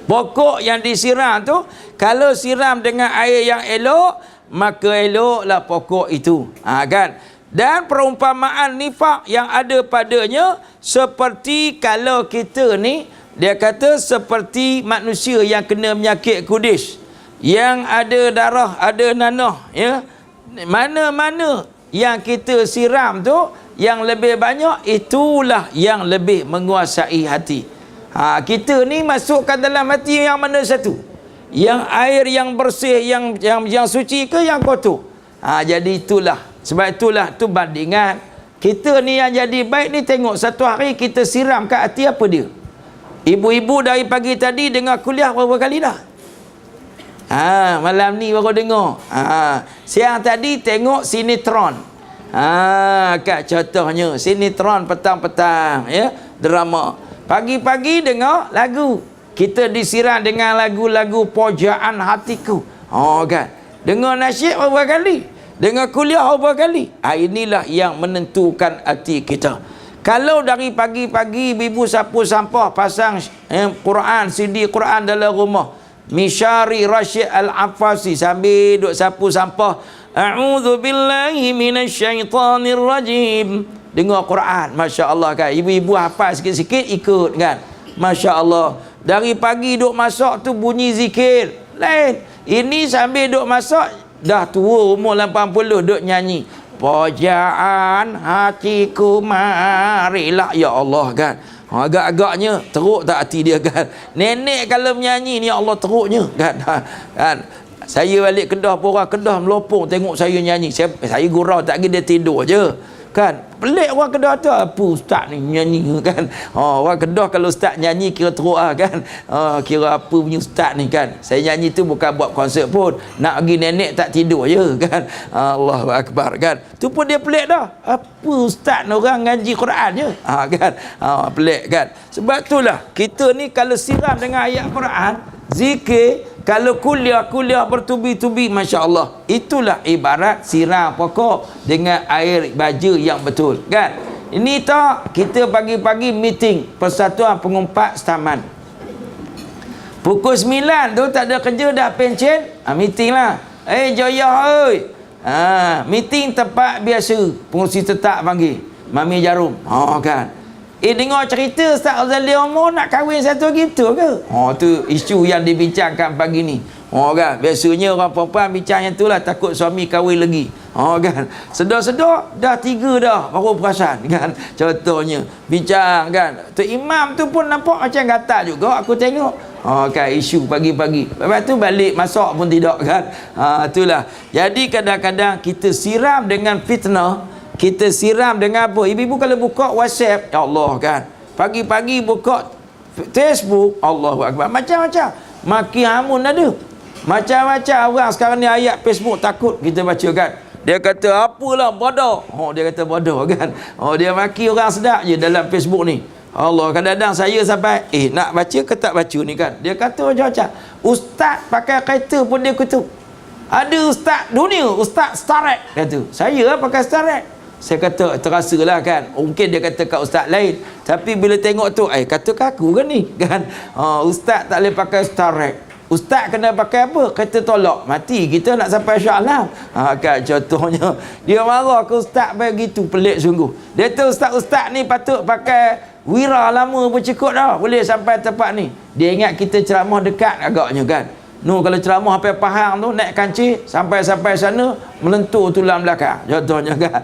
Pokok yang disiram tu, kalau siram dengan air yang elok, maka eloklah pokok itu. Kan? Dan perumpamaan nifak yang ada padanya, seperti kalau kita ni, dia kata seperti manusia yang kena penyakit kudis, yang ada darah, ada nanah, ya. Mana-mana yang kita siram tu, yang lebih banyak, itulah yang lebih menguasai hati. Kita ni masukkan dalam hati yang mana satu? Yang air yang bersih, yang suci ke yang kotor? Jadi itulah. Sebab itulah tu bandingan Kita ni yang jadi baik ni, tengok satu hari kita siram kat hati apa dia. Ibu-ibu dari pagi tadi dengar kuliah berapa kali dah? Malam ni baru dengar. Siang tadi tengok sinetron. Kat contohnya sinetron petang-petang, ya, drama. Pagi-pagi dengar lagu. Kita disiram dengan lagu-lagu pojaan hatiku. Kan. Dengar nasyid berapa kali? Dengar kuliah berapa kali? Inilah yang menentukan hati kita. Kalau dari pagi-pagi ibu sapu sampah, pasang Quran, CD Quran dalam rumah, Mishari Rashid Al-Affasi sambil duk sapu sampah, a'udzu billahi minasyaitonir rajim, dengar Quran, masya-Allah kan. Ibu-ibu hafal sikit-sikit ikut kan. Masya-Allah. Dari pagi duk masak tu bunyi zikir lain. Ini sambil duk masak, dah tua umur 80 duk nyanyi, pojaan hatiku marilah, ya Allah kan. Agak-agaknya teruk tak hati dia kan. Nenek kalau menyanyi ni, ya Allah teruknya kan. Kan. Saya balik Kedah pun orang Kedah melopong tengok saya nyanyi. Saya gurau tak lagi, dia tidur je kan. Pelik orang Kedah tu, apa ustaz ni nyanyi kan. Orang Kedah kalau ustaz nyanyi kira teruk kan. Kira apa punya ustaz ni kan. Saya nyanyi tu bukan buat konsert pun, nak pergi nenek tak tidur je kan. Allahu Akbar kan. Tu pun dia pelik dah. Apa ustaz ni orang ngaji Quran je kan. Pelik kan. Sebab itulah kita ni kalau siram dengan ayat Quran, zikir, kalau kuliah bertubi-tubi, masya-Allah. Itulah ibarat siram pokok dengan air baja yang betul kan. Ini tak, kita pagi-pagi meeting Persatuan Pengumpat Taman. Pukul 9 tu tak ada kerja dah pencen, meeting lah. Joya oi. Meeting tempat biasa, pengurusi tetap panggil Mami Jarum. Kan. Dengar cerita Ustaz Razali Omar nak kahwin satu gitu ke? Tu isu yang dibincangkan pagi ni. Kan. Biasanya orang perempuan bincang yang tu lah, takut suami kahwin lagi. Kan. Sedar-sedar dah 3 dah baru perasan kan. Contohnya bincang kan. Tu imam tu pun nampak macam gatal juga aku tengok. Kan isu pagi-pagi. Lepas tu balik masak pun tidak kan. Itulah. Jadi kadang-kadang kita siram dengan fitnah. Kita siram dengan apa? Ibu-ibu kalau buka WhatsApp, ya Allah kan. Pagi-pagi buka Facebook, Allahu Akbar. Macam-macam. Maki hamun ada. Macam-macam orang sekarang ni ayat Facebook takut kita baca kan. Dia kata apalah bodoh. Dia kata bodoh kan. Dia maki orang sedap je dalam Facebook ni. Allah, kadang-kadang saya sampai nak baca ke tak baca ni kan. Dia kata macam-macam. Ustaz pakai kereta pun dia kutuk. Ada ustaz dunia, ustaz Starek kata. Saya pakai Starek. Saya kata terasalah kan. Mungkin dia kata kat ustaz lain, tapi bila tengok tu kata kat aku ke ni kan. Ustaz tak boleh pakai Starek. Ustaz kena pakai apa? Kata tolak. Mati kita nak sampai insya-Allah. Kan contohnya. Dia marah ke ustaz begitu, pelik sungguh. Dia tu ustaz-ustaz ni patut pakai wira lama bercekut dah, boleh sampai tempat ni. Dia ingat kita ceramah dekat agaknya kan. Kalau ceramah sampai Pahang tu naik kancil sampai sana melentur tulang belakang contohnya kan.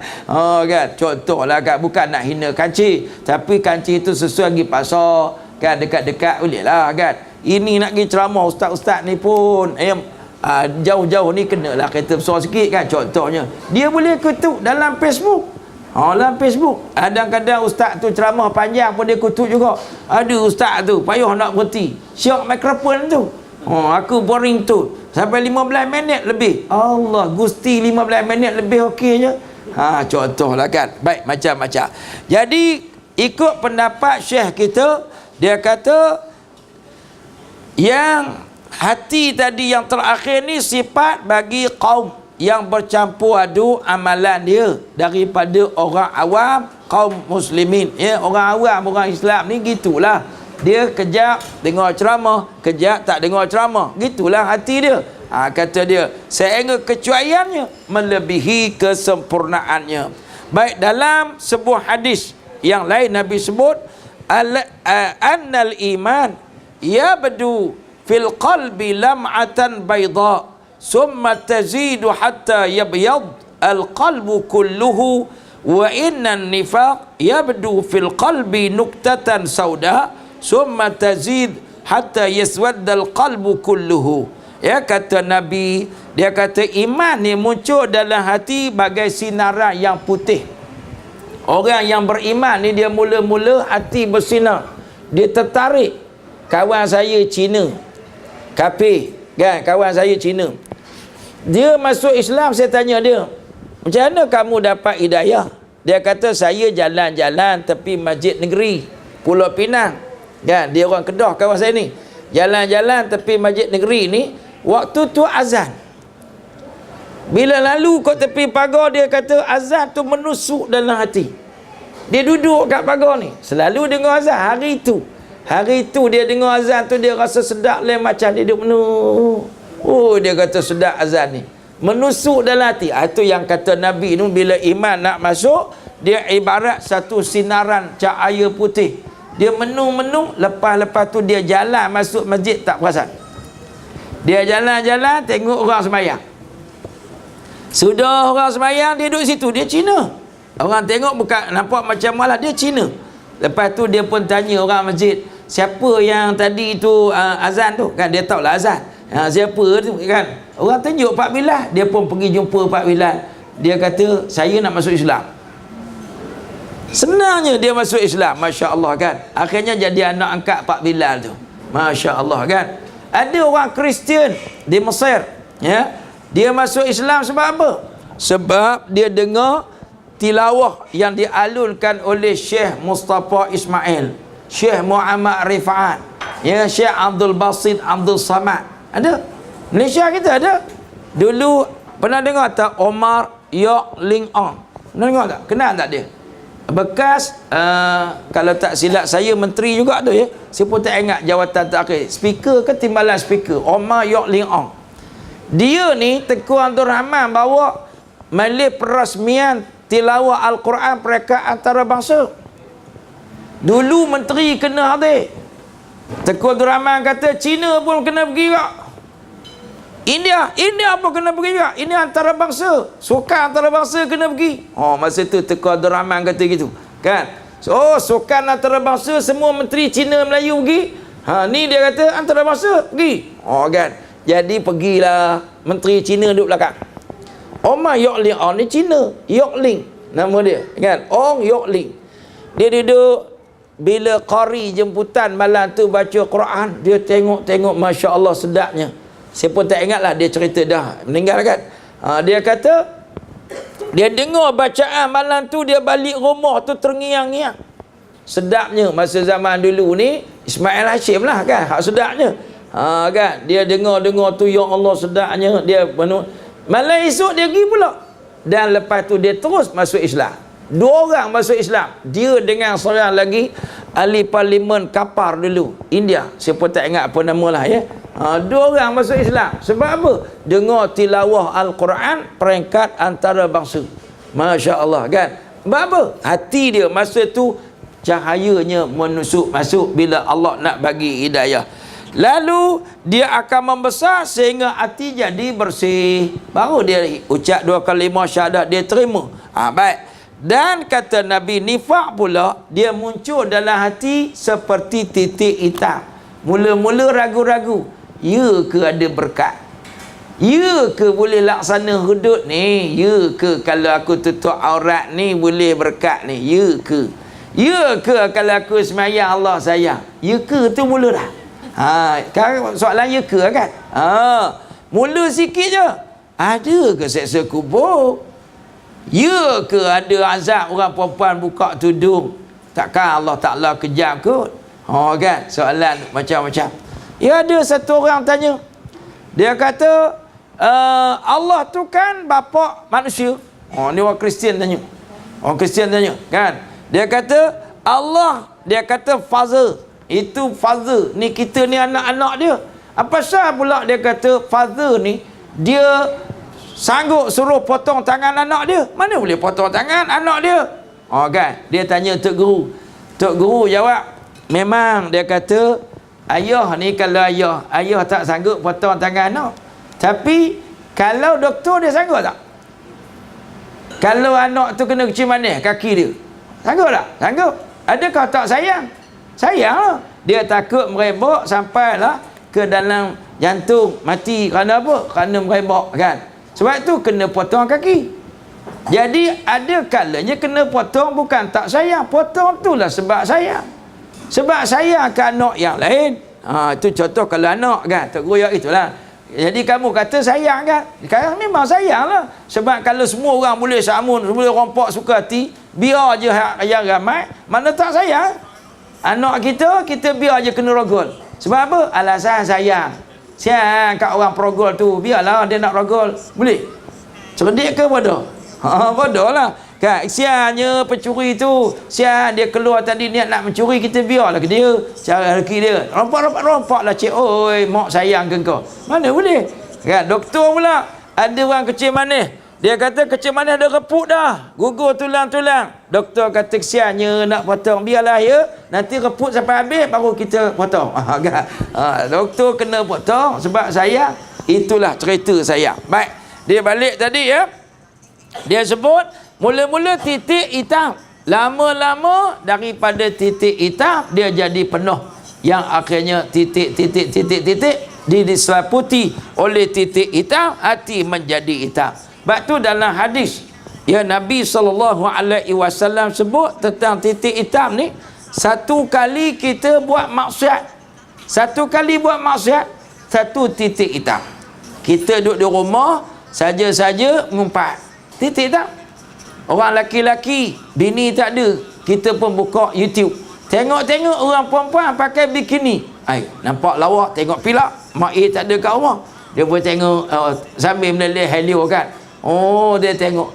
Kan contohlah kan, bukan nak hina kancil, tapi kancil itu sesuai pergi pasar kan, dekat-dekat boleh lah kan. Ini nak pergi ceramah ustaz-ustaz ni pun jauh-jauh ni kenalah kereta besar sikit kan. Contohnya dia boleh kutuk dalam Facebook. Dalam Facebook kadang-kadang ustaz tu ceramah panjang pun dia kutuk juga. Ada ustaz tu payah nak berhenti syok mikrofon tu. Aku boring tu sampai 15 minit lebih. Allah, Gusti 15 minit lebih okey je. Contohlah kan. Baik, macam-macam. Jadi ikut pendapat syekh kita, dia kata yang hati tadi yang terakhir ni sifat bagi kaum yang bercampur aduk amalan dia daripada orang awam, kaum muslimin, ya, orang awam, orang Islam ni gitulah. Dia kejap dengar ceramah, kejap tak dengar ceramah. Gitulah hati dia. Kata dia, sehingga kecuaiannya melebihi kesempurnaannya. Baik, dalam sebuah hadis yang lain Nabi sebut annal iman yabdu fil qalbi lam'atan bayda summa tazidu hatta yabyad al qalbu kulluhu wa inna nifaq yabdu fil qalbi nuktatan sauda summa tazid hatta yaswaddal qalbu kulluhu. Ya, kata Nabi, dia kata iman ni muncul dalam hati bagai sinaran yang putih. Orang yang beriman ni dia mula-mula hati bersinar. Dia tertarik. Kawan saya Cina, kafir kan, kawan saya Cina. Dia masuk Islam, saya tanya dia, macam mana kamu dapat hidayah? Dia kata, saya jalan-jalan tepi masjid negeri Pulau Pinang kan, dia orang Kedah kawan saya ni. Jalan-jalan tepi masjid negeri ni, waktu tu azan. Bila lalu kat tepi pagar, dia kata azan tu menusuk dalam hati. Dia duduk kat pagar ni, selalu dengar azan. Hari itu dia dengar azan tu, dia rasa sedap lain macam. Dia duduk menung. Oh, dia kata sedap azan ni, menusuk dalam hati. Itu yang kata Nabi tu, bila iman nak masuk, dia ibarat satu sinaran cahaya putih. Dia menung-menung, lepas tu dia jalan masuk masjid tak perasan. Dia jalan-jalan tengok orang sembahyang. Sudah orang sembahyang, dia duduk situ, dia Cina. Orang tengok bukan nampak macam malah, dia Cina. Lepas tu dia pun tanya orang masjid, siapa yang tadi tu azan tu kan, dia tahu lah azan. Siapa tu kan? Orang tunjuk Pak Bilal, dia pun pergi jumpa Pak Bilal. Dia kata, saya nak masuk Islam. Senangnya dia masuk Islam, Masya Allah kan. Akhirnya jadi anak angkat Pak Bilal tu, Masya Allah kan. Ada orang Kristian di Mesir, ya, dia masuk Islam sebab apa? Sebab dia dengar tilawah yang dialunkan oleh Syekh Mustafa Ismail, Syekh Muhammad Rifat, ya, Syekh Abdul Basit Abdul Samad. Ada Malaysia kita ada. Dulu pernah dengar tak Omar Yok Ling Ong? Pernah dengar tak? Kenal tak dia? Bekas kalau tak silap saya menteri juga tu, ya. Saya pun tak ingat jawatan terakhir, speaker ke timbalan speaker, Omar Yok Ling Ong. Dia ni Tengku Abdul Rahman bawa majlis perasmian tilawah Al-Quran peringkat antarabangsa. Dulu menteri kena hadir. Tengku Abdul Rahman kata Cina pun kena pergi juga, India pun kena pergi juga. Ini antarabangsa, sukan antarabangsa kena pergi. Oh, masa tu Tengku Abdul Rahman kata gitu kan. So, sukan antarabangsa, semua menteri Cina Melayu pergi. Ni dia kata antarabangsa pergi. Oh kan. Jadi pergilah menteri Cina duduk belakang. Omar Yok Ling Ong ni Cina, Yok Ling nama dia kan, Ong Yok Ling. Dia duduk, bila qari jemputan malam tu baca Quran, dia tengok, Masya Allah sedapnya. Saya pun tak ingat lah, dia cerita dah meninggal kan. Dia kata dia dengar bacaan malam tu, dia balik rumah tu terngiang-ngiang. Sedapnya masa zaman dulu ni, Ismail Hashim lah kan, hak sedapnya. Kan, dia dengar tu, ya Allah sedapnya. Dia penuh. Malam esok dia pergi pula, dan lepas tu dia terus masuk Islam. 2 orang masuk Islam, dia dengan seorang lagi ahli parlimen Kapar dulu, India, saya pun tak ingat apa nama lah, ya. 2 orang masuk Islam. Sebab apa? Dengar tilawah Al-Quran peringkat antarabangsa. Masya Allah kan. Sebab apa? Hati dia masa tu cahayanya menusuk masuk bila Allah nak bagi hidayah. Lalu dia akan membesar sehingga hati jadi bersih. Baru dia ucap 2 kalimah syahadat, dia terima. Baik. Dan kata Nabi, nifak pula dia muncul dalam hati seperti titik hitam. Mula-mula ragu-ragu, ya ke ada berkat? Ya ke boleh laksana hudud ni? Ya ke kalau aku tutup aurat ni boleh berkat ni? Ya ke? Ya ke kalau aku semayang Allah sayang? Ya ke tu mula dah. Sekarang soalan ya ke kan? Mula sikit je. Ada ke seksa kubur? Ya ke ada azab orang perempuan buka tudung? Takkan Allah Ta'ala kejam kot? Kan? Soalan macam-macam. Ya, ada satu orang tanya. Dia kata, Allah tu kan bapa manusia. Ni orang Kristian tanya. Orang Kristian tanya kan. Dia kata Allah, dia kata father. Itu father. Ni kita ni anak-anak dia. Apa sah pula dia kata father ni dia sanggup suruh potong tangan anak dia? Mana boleh potong tangan anak dia? Kan. Dia tanya Tok Guru. Tok Guru jawab, memang dia kata ayah ni kalau ayah tak sanggup potong tangan anak. Tapi kalau doktor dia sanggup tak? Kalau anak tu kena kecil manis kaki dia, sanggup tak? Sanggup. Adakah tak sayang? Sayang lah. Dia takut merebak sampailah ke dalam jantung, mati. Kerana apa? Kerana merebak kan. Sebab tu kena potong kaki. Jadi ada kalanya kena potong bukan tak sayang. Potong itulah sebab sayang. Sebab sayang ke anak yang lain. Itu contoh kalau anak kan. Tak goyak itulah. Jadi kamu kata sayang kan? Sekarang memang sayang lah. Sebab kalau semua orang boleh samun, boleh rompak suka hati, biar je yang ramai, mana tak sayang? Anak kita biar je kena rogol. Sebab apa? Alasan sayang. Sayang kat orang perogol tu. Biarlah dia nak rogol. Boleh? Cerdik ke bodoh? Bodoh lah kan. Sianya pencuri tu, sian dia keluar tadi niat nak mencuri, kita biarlah ke dia cara rezeki dia. Rompak lah cik, oi mak sayang ke kau, mana boleh kan. Doktor pula ada orang kecil manis, dia kata kecil manis ada reput dah, gugur tulang-tulang. Doktor kata sianya nak potong, biarlah ya, nanti reput sampai habis baru kita potong. Kan? Doktor kena potong sebab sayang. Itulah cerita sayang. Baik, dia balik tadi ya. Dia sebut mula-mula titik hitam, lama-lama daripada titik hitam dia jadi penuh, yang akhirnya titik diseliputi oleh titik hitam, hati menjadi hitam. Sebab tu dalam hadis ya Nabi SAW sebut tentang titik hitam ni, satu kali kita buat maksiat, satu titik hitam. Kita duduk di rumah saja-saja mengumpat, titik tak? Orang laki-laki, bini tak ada, kita pun buka YouTube, tengok-tengok orang perempuan pakai bikini. Nampak lawak, tengok pilak, mak tak ada kat rumah, dia pun tengok sambil menelih helio kan. Dia tengok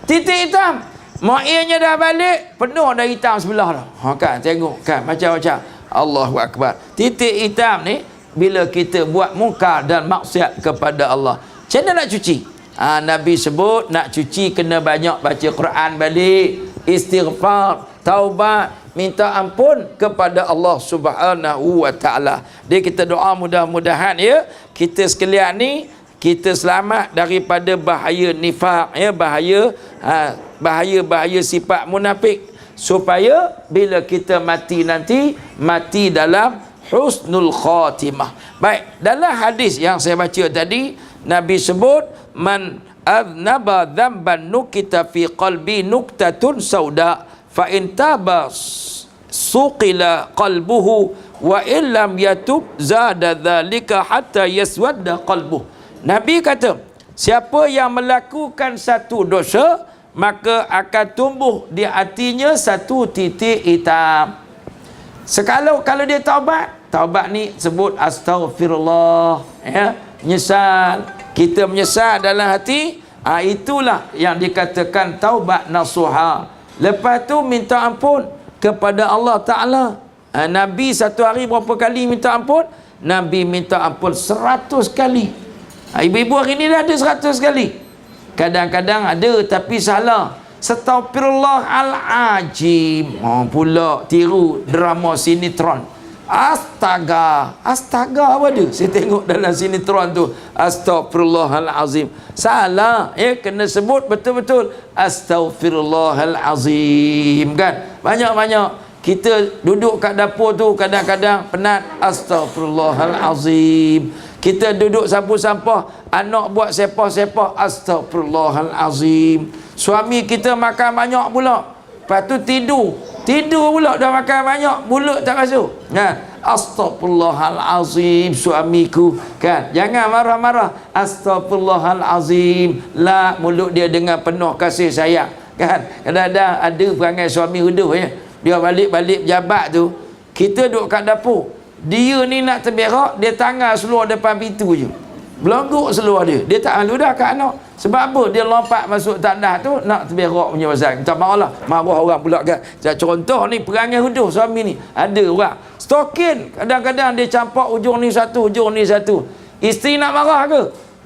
titik hitam, mak dah balik, penuh dah hitam sebelah dah. Kan, tengok kan, macam-macam. Allahu Akbar. Titik hitam ni bila kita buat mungkar dan maksiat kepada Allah. Macam mana nak cuci? Nabi sebut nak cuci kena banyak baca Quran balik, istighfar, taubat, minta ampun kepada Allah Subhanahu wa taala. Dia kita doa mudah-mudahan ya kita sekalian ni kita selamat daripada bahaya nifaq ya, bahaya sifat munafik, supaya bila kita mati nanti mati dalam husnul khatimah. Baik, dalam hadis yang saya baca tadi Nabi sebut man aznaba dhanban nukita fi qalbi nuktatun sauda fa in taba suqila qalbuhu wa illam yatub zada dhalika hatta yaswadda qalbuh. Nabi kata siapa yang melakukan satu dosa maka akan tumbuh di hatinya satu titik hitam. Kalau dia taubat ni sebut astaghfirullah ya, menyesal, kita menyesal dalam hati, itulah yang dikatakan taubat nasuha. Lepas tu minta ampun kepada Allah Ta'ala. Nabi satu hari berapa kali minta ampun? Nabi minta ampun 100 kali. Ibu-ibu hari ni dah ada 100 kali. Kadang-kadang ada tapi salah. Astaghfirullahalazim. Pula tiru drama sinetron. Astaga apa dia? Saya tengok dalam sinetron tu, astaghfirullahalazim. Salah ya, kena sebut betul-betul astaghfirullahalazim kan. Banyak-banyak kita duduk kat dapur tu kadang-kadang penat, astaghfirullahalazim. Kita duduk sapu sampah, anak buat sepah-sepah, astaghfirullahalazim. Suami kita makan banyak pula, lepas tu tidur pula, dah makan banyak, mulut tak basuh kan. Astaghfirullahalazim suamiku kan. Jangan marah-marah, astaghfirullahalazim. Mulut dia dengan penuh kasih sayang kan. Kadang-kadang ada perangai suami huduh ya. Dia balik-balik jabat tu, kita duduk kat dapur, dia ni nak terberak, dia tangan seluar depan pintu je, belongguk seluar dia tak malu dah kat anak. Sebab apa? Dia lompat masuk tandas tu nak terberak punya pasal. Minta maaf lah, marah orang pula kan. Contoh ni perangai huduh suami ni. Ada orang stokin, kadang-kadang dia campak ujung ni satu, ujung ni satu. Isteri nak marah ke?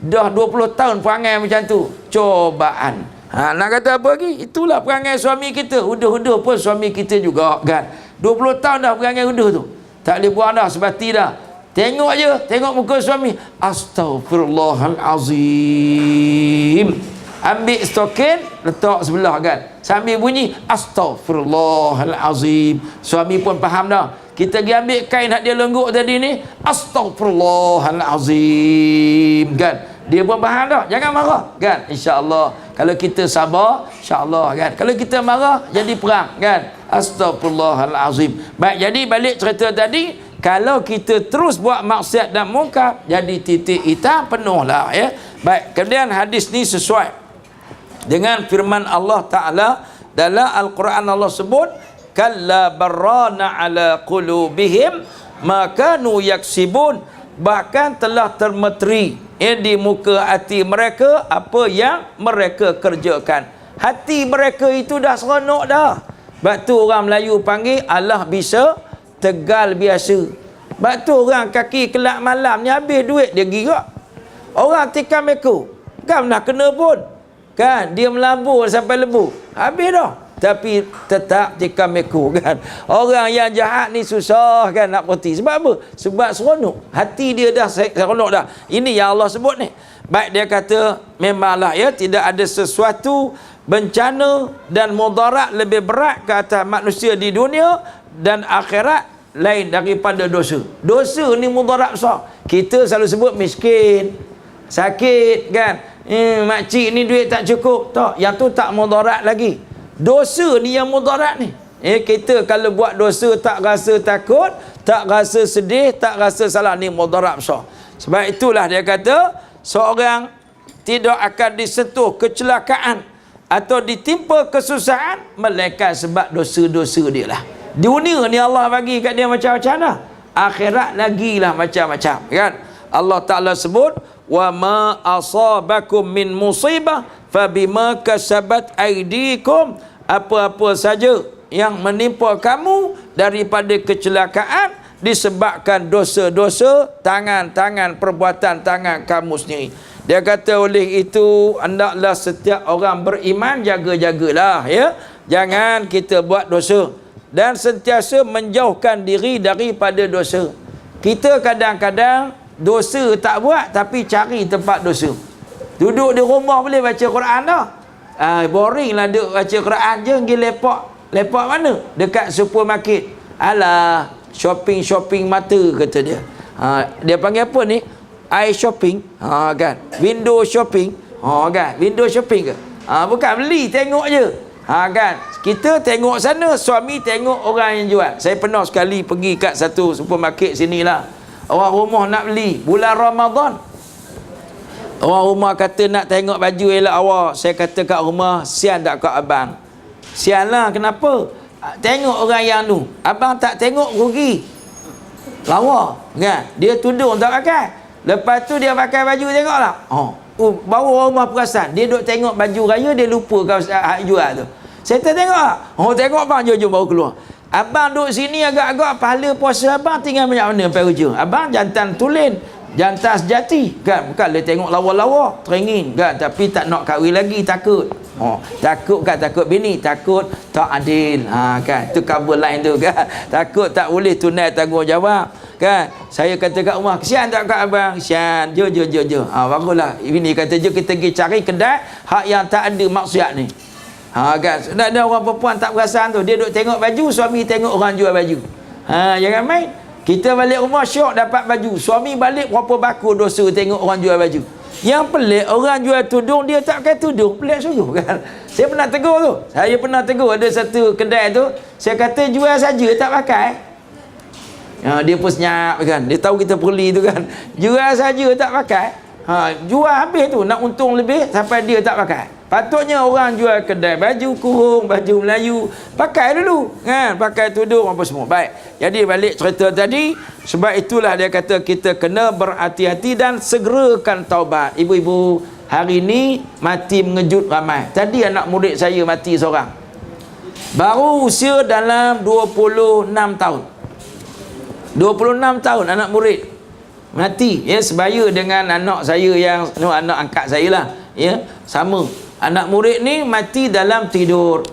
Dah 20 tahun perangai macam tu. Cobaan. Nak kata apa lagi? Itulah perangai suami kita. Huduh-huduh pun suami kita juga kan. 20 tahun dah perangai huduh tu. Tak boleh buang dah, sebati dah. Tengok je, tengok muka suami, astaghfirullahalazim. Ambil stokin, letak sebelah kan, sambil bunyi astaghfirullahalazim. Suami pun faham dah. Kita pergi ambil kain nak dia lengguk tadi ni, astaghfirullahalazim kan. Dia pun faham dah, jangan marah kan. Insya-Allah kalau kita sabar, insya-Allah kan. Kalau kita marah jadi perang kan. Astagfirullahalazim. Baik, jadi balik cerita tadi, kalau kita terus buat maksiat dan mungkar, jadi titik hitam penuhlah ya. Baik, kemudian hadis ni sesuai dengan firman Allah Ta'ala dalam Al-Quran. Allah sebut, kalla barrana ala qulubihim maka nu yaksibun, bahkan telah termeteri di muka hati mereka apa yang mereka kerjakan. Hati mereka itu dah seronok dah. Sebab tu orang Melayu panggil Allah bisa tegal biasa. Sebab tu orang kaki kelak malam ni habis duit dia girak. Orang tikam ekor kan nak kena pun kan, dia melabur sampai lebu habis dah, tapi tetap tikam ekor kan. Orang yang jahat ni susah kan nak berhenti. Sebab apa? Sebab seronok, hati dia dah seronok dah. Ini yang Allah sebut ni. Baik, dia kata memanglah ya, tidak ada sesuatu bencana dan mudarat lebih berat ke atas manusia di dunia dan akhirat lain daripada dosa. Dosa ni mudarat besar. Kita selalu sebut miskin, sakit kan, makcik ni duit tak cukup, tak, yang tu tak mudarat lagi. Dosa ni yang mudarat ni. Kita kalau buat dosa tak rasa takut, tak rasa sedih, tak rasa salah, ni mudarat besar. Sebab itulah dia kata seorang tidak akan disentuh kecelakaan atau ditimpa kesusahan melainkan sebab dosa-dosa dia lah. Dunia ni Allah bagi kat dia macam-macam lah, akhirat lagilah macam-macam kan. Allah Ta'ala sebut, wa ma asabakum min musibah fabima kasabat aidikum, apa-apa saja yang menimpa kamu daripada kecelakaan disebabkan dosa-dosa tangan-tangan, perbuatan tangan kamu sendiri. Dia kata oleh itu hendaklah setiap orang beriman jaga-jagalah ya, jangan kita buat dosa dan sentiasa menjauhkan diri daripada dosa. Kita kadang-kadang dosa tak buat tapi cari tempat dosa. Duduk di rumah boleh baca Quran dah. Boring lah duduk baca Quran je, pergi lepak. Lepak mana? Dekat supermarket. Alah, shopping mata kata dia. Dia panggil apa ni? Eye shopping. Kan. Window shopping. Kan. Window shopping ke? Bukan beli, tengok je. Kan. Kita tengok sana, suami tengok orang yang jual. Saya pernah sekali pergi kat satu supermarket sinilah. Orang rumah nak beli bulan Ramadan. Orang rumah kata nak tengok baju elok awak. Saya kata kat rumah, sian tak kat abang? Sian lah, kenapa? Tengok orang yang tu, abang tak tengok rugi. Lawa kan? Dia tudung tak pakai, lepas tu dia pakai baju, tengoklah. Baru orang rumah perasan, dia duk tengok baju raya, dia lupa kau jual tu. Saya tengok lah. Tengok bang, jom baru keluar. Abang duduk sini agak-agak pahala puasa abang tinggal banyak mana sampai hujung. Abang jantan tulen, jantan sejati kan. Bukan dia tengok lawa-lawa teringin kan, tapi tak nak kahwin lagi, takut. Takut kan, takut bini, takut tak adil kan, tu cover lain tu kan. Takut tak boleh tunai tanggungjawab kan. Saya kata kat rumah, kesian tak kat abang? Kesian. Jom. Barulah bini kata, jom kita pergi cari kedai hak yang tak ada maksiat ni. Kan, ada orang perempuan tak perasan tu, dia duk tengok baju, suami tengok orang jual baju. Jangan main. Kita balik rumah syok dapat baju, suami balik berapa baku dosa tengok orang jual baju. Yang pelik, orang jual tudung dia tak pakai tudung, pelik sungguh kan. Saya pernah tegur tu. Saya pernah tegur ada satu kedai tu, saya kata jual saja tak pakai. Dia pun senyap kan, dia tahu kita perli tu kan. Jual saja tak pakai. Jual habis tu nak untung lebih sampai dia tak pakai. Patutnya orang jual kedai baju kurung, baju Melayu, pakai dulu kan, pakai tudung apa semua. Baik, jadi balik cerita tadi, sebab itulah dia kata kita kena berhati-hati dan segerakan taubat. Ibu-ibu, hari ni mati mengejut ramai. Tadi anak murid saya mati seorang, baru usia dalam 26 tahun. 26 tahun anak murid mati ya, sebaya dengan anak saya yang anak angkat saya lah ya, sama. Anak murid ni mati dalam tidur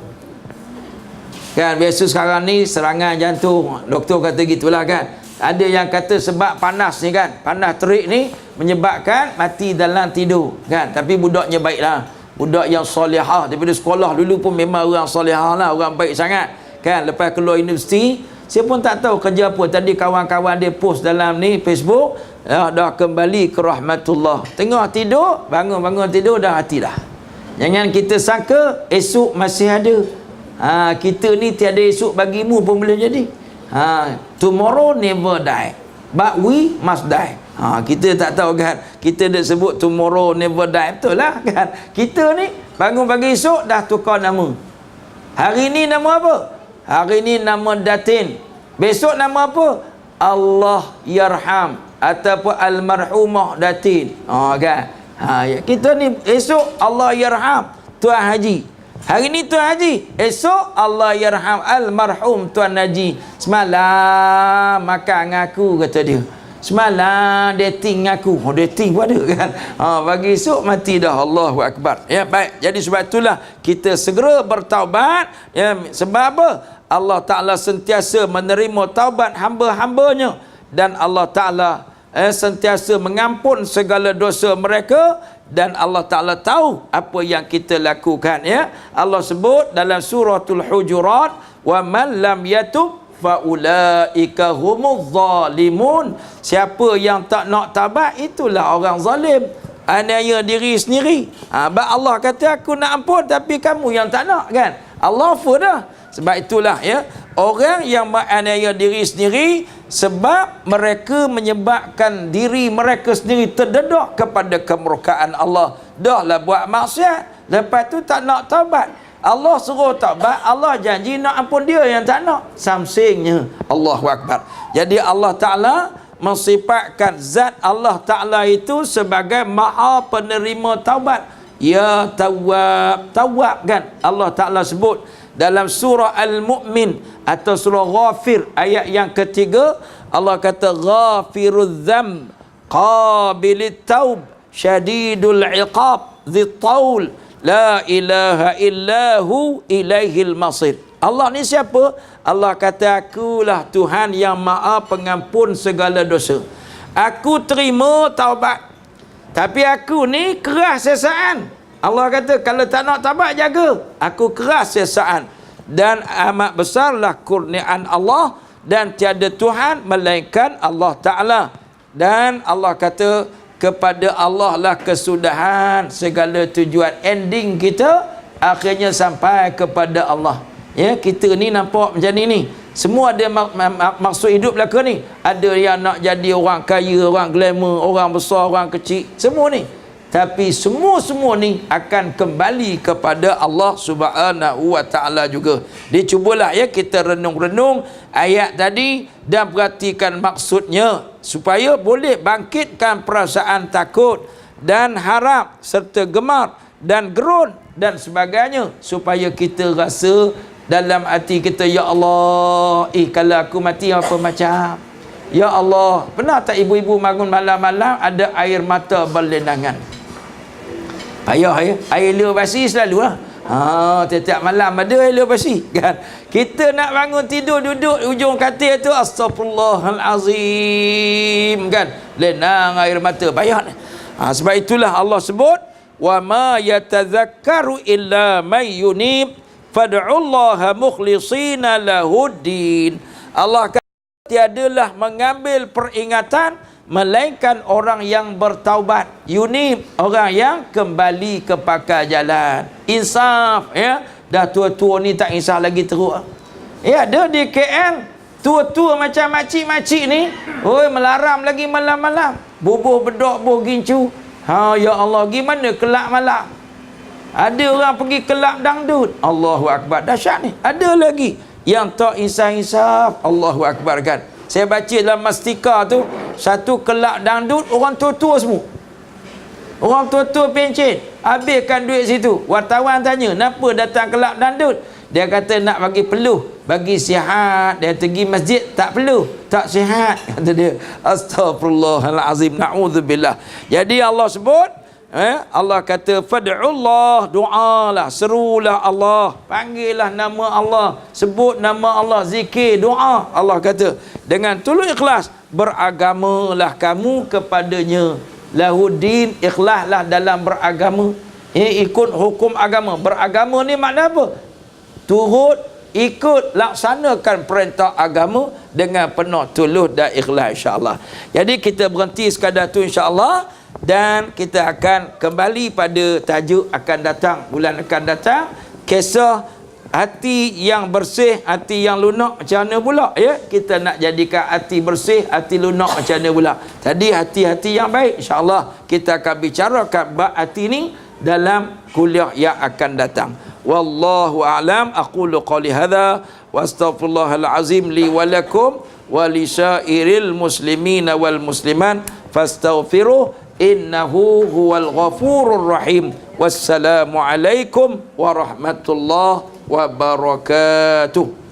kan. Biasa sekarang ni serangan jantung, doktor kata gitulah kan. Ada yang kata sebab panas ni kan, panas terik ni menyebabkan mati dalam tidur kan. Tapi budaknya baiklah, budak yang solehah, daripada sekolah dulu pun memang orang solehah lah, orang baik sangat kan. Lepas keluar universiti Saya pun tak tahu kerja apa. Tadi kawan-kawan dia post dalam ni Facebook, dah kembali ke rahmatullah. Tengah tidur, bangun tidur dah hati dah. Jangan kita sangka esok masih ada. Kita ni tiada esok bagimu pun boleh jadi. Tomorrow never die, but we must die. Kita tak tahu kan. Kita dah sebut tomorrow never die, betul lah kan. Kita ni bangun pagi esok dah tukar nama. Hari ni nama apa? Hari ni nama Datin. Besok nama apa? Allah Yarham ataupun Almarhumah Datin. Kan? Kita ni esok Allah Yarham Tuan Haji. Hari ni Tuan Haji, esok Allah Yarham Almarhum Tuan Haji. Semalam makan dengan aku, kata dia. Semalam dating aku. Dating pun ada kan. Bagi esok mati dah. Allahu Akbar. Ya, baik. Jadi sebab itulah kita segera bertaubat. Ya, sebab apa? Allah Ta'ala sentiasa menerima taubat hamba-hambanya. Dan Allah Ta'ala sentiasa mengampun segala dosa mereka. Dan Allah Ta'ala tahu apa yang kita lakukan. Ya, Allah sebut dalam suratul Hujurat, wa man lam yatub faulaika humuz zalimun. Siapa yang tak nak taubat, itulah orang zalim, aniaya diri sendiri. Allah kata aku nak ampun tapi kamu yang tak nak kan. Allah ampun dah. Sebab itulah ya, orang yang menganiaya diri sendiri sebab mereka menyebabkan diri mereka sendiri terdedah kepada kemurkaan Allah. Dah lah buat maksiat, lepas tu tak nak taubat. Allah suruh taubat, Allah janji nak ampun dia yang tak nak. Samsingnya. Allahu Akbar. Jadi Allah Ta'ala mensifatkan zat Allah Ta'ala itu sebagai maha penerima taubat. Ya Tawwab. Tawwab kan Allah Ta'ala sebut dalam surah Al-Mu'min atau surah Ghafir ayat yang ketiga. Allah kata Ghafirudz dzam qabilit taub syadidul iqab dzit taul la ilaha illahu ilaihil masir. Allah ni siapa? Allah kata akulah Tuhan yang maha pengampun segala dosa. Aku terima taubat, tapi aku ni keras sesaan. Allah kata kalau tak nak taubat jaga. Aku keras sesaan. Dan amat besarlah kurniaan Allah dan tiada Tuhan melainkan Allah Ta'ala. Dan Allah kata kepada Allah lah kesudahan segala tujuan. Ending kita akhirnya sampai kepada Allah. Ya, kita ni nampak macam ni. Semua ada maksud hidup belaka ni. Ada yang nak jadi orang kaya, orang glamour, orang besar, orang kecil. Semua ni. Tapi semua ni akan kembali kepada Allah Subhanahu wa Ta'ala juga. Dicubalah ya kita renung-renung ayat tadi dan perhatikan maksudnya supaya boleh bangkitkan perasaan takut dan harap serta gemar dan gerun dan sebagainya, supaya kita rasa dalam hati kita, ya Allah, kalau aku mati apa macam? Ya Allah, pernah tak ibu-ibu bangun malam-malam ada air mata berlinangan? Payah ya, air liur basi selalu lah. Tiap-tiap malam ada air liur basi kan. Kita nak bangun tidur duduk ujung katil tu, astagfirullahalazim kan, lenang air mata, payah. Sebab itulah Allah sebut wa ma yatazakkaru illa may yunib fad'ullaha mukhlishina lahuddin. Allah kata tiadalah mengambil peringatan melainkan orang yang bertaubat. Yunib, orang yang kembali ke pakar jalan. Insaf ya. Dah tua-tua ni tak insaf lagi teruk. Ya, ada di KL tua-tua macam makcik-makcik ni, melaram lagi malam-malam, bubuh bedok, bubuh gincu. Ya Allah, gimana kelak malam? Ada orang pergi kelab dangdut. Allahu Akbar, dahsyat ni. Ada lagi yang tak insaf-insaf. Allahu Akbar kan. Saya baca dalam Mastika tu, satu kelab dangdut orang tua-tua semua. Orang tua-tua pencet, habiskan duit situ. Wartawan tanya, kenapa datang kelab dangdut? Dia kata nak bagi peluh, bagi sihat. Dia pergi masjid tak peluh, tak sihat, kata dia. Astagfirullahalazim, na'udzubillah. Jadi Allah sebut, Allah kata fad'ullah, doalah, serulah Allah, panggillah nama Allah, sebut nama Allah, zikir, doa. Allah kata dengan tulus ikhlas beragamalah kamu kepadanya. Lahuddin, ikhlaslah dalam beragama. Ikut hukum agama. Beragama ni makna apa? Turut ikut laksanakan perintah agama dengan penuh tulus dan ikhlas, insya-Allah. Jadi kita berhenti sekadar tu, insya-Allah, dan kita akan kembali pada tajuk akan datang, bulan akan datang, kisah hati yang bersih, hati yang lunak macam mana pula, ya? Kita nak jadikan hati bersih, hati lunak macam mana pula. Tadi hati-hati yang baik, insya-Allah kita akan bicarakan bab hati ni dalam kuliah yang akan datang. Wallahu a'lam. Aqulu qali hadza wa astaghfirullahal azim li wa lakum wa li syairil muslimina wal musliman fastaghfiruh innahu huwal ghafurur rahim. Wassalamu alaikum warahmatullahi wabarakatuh.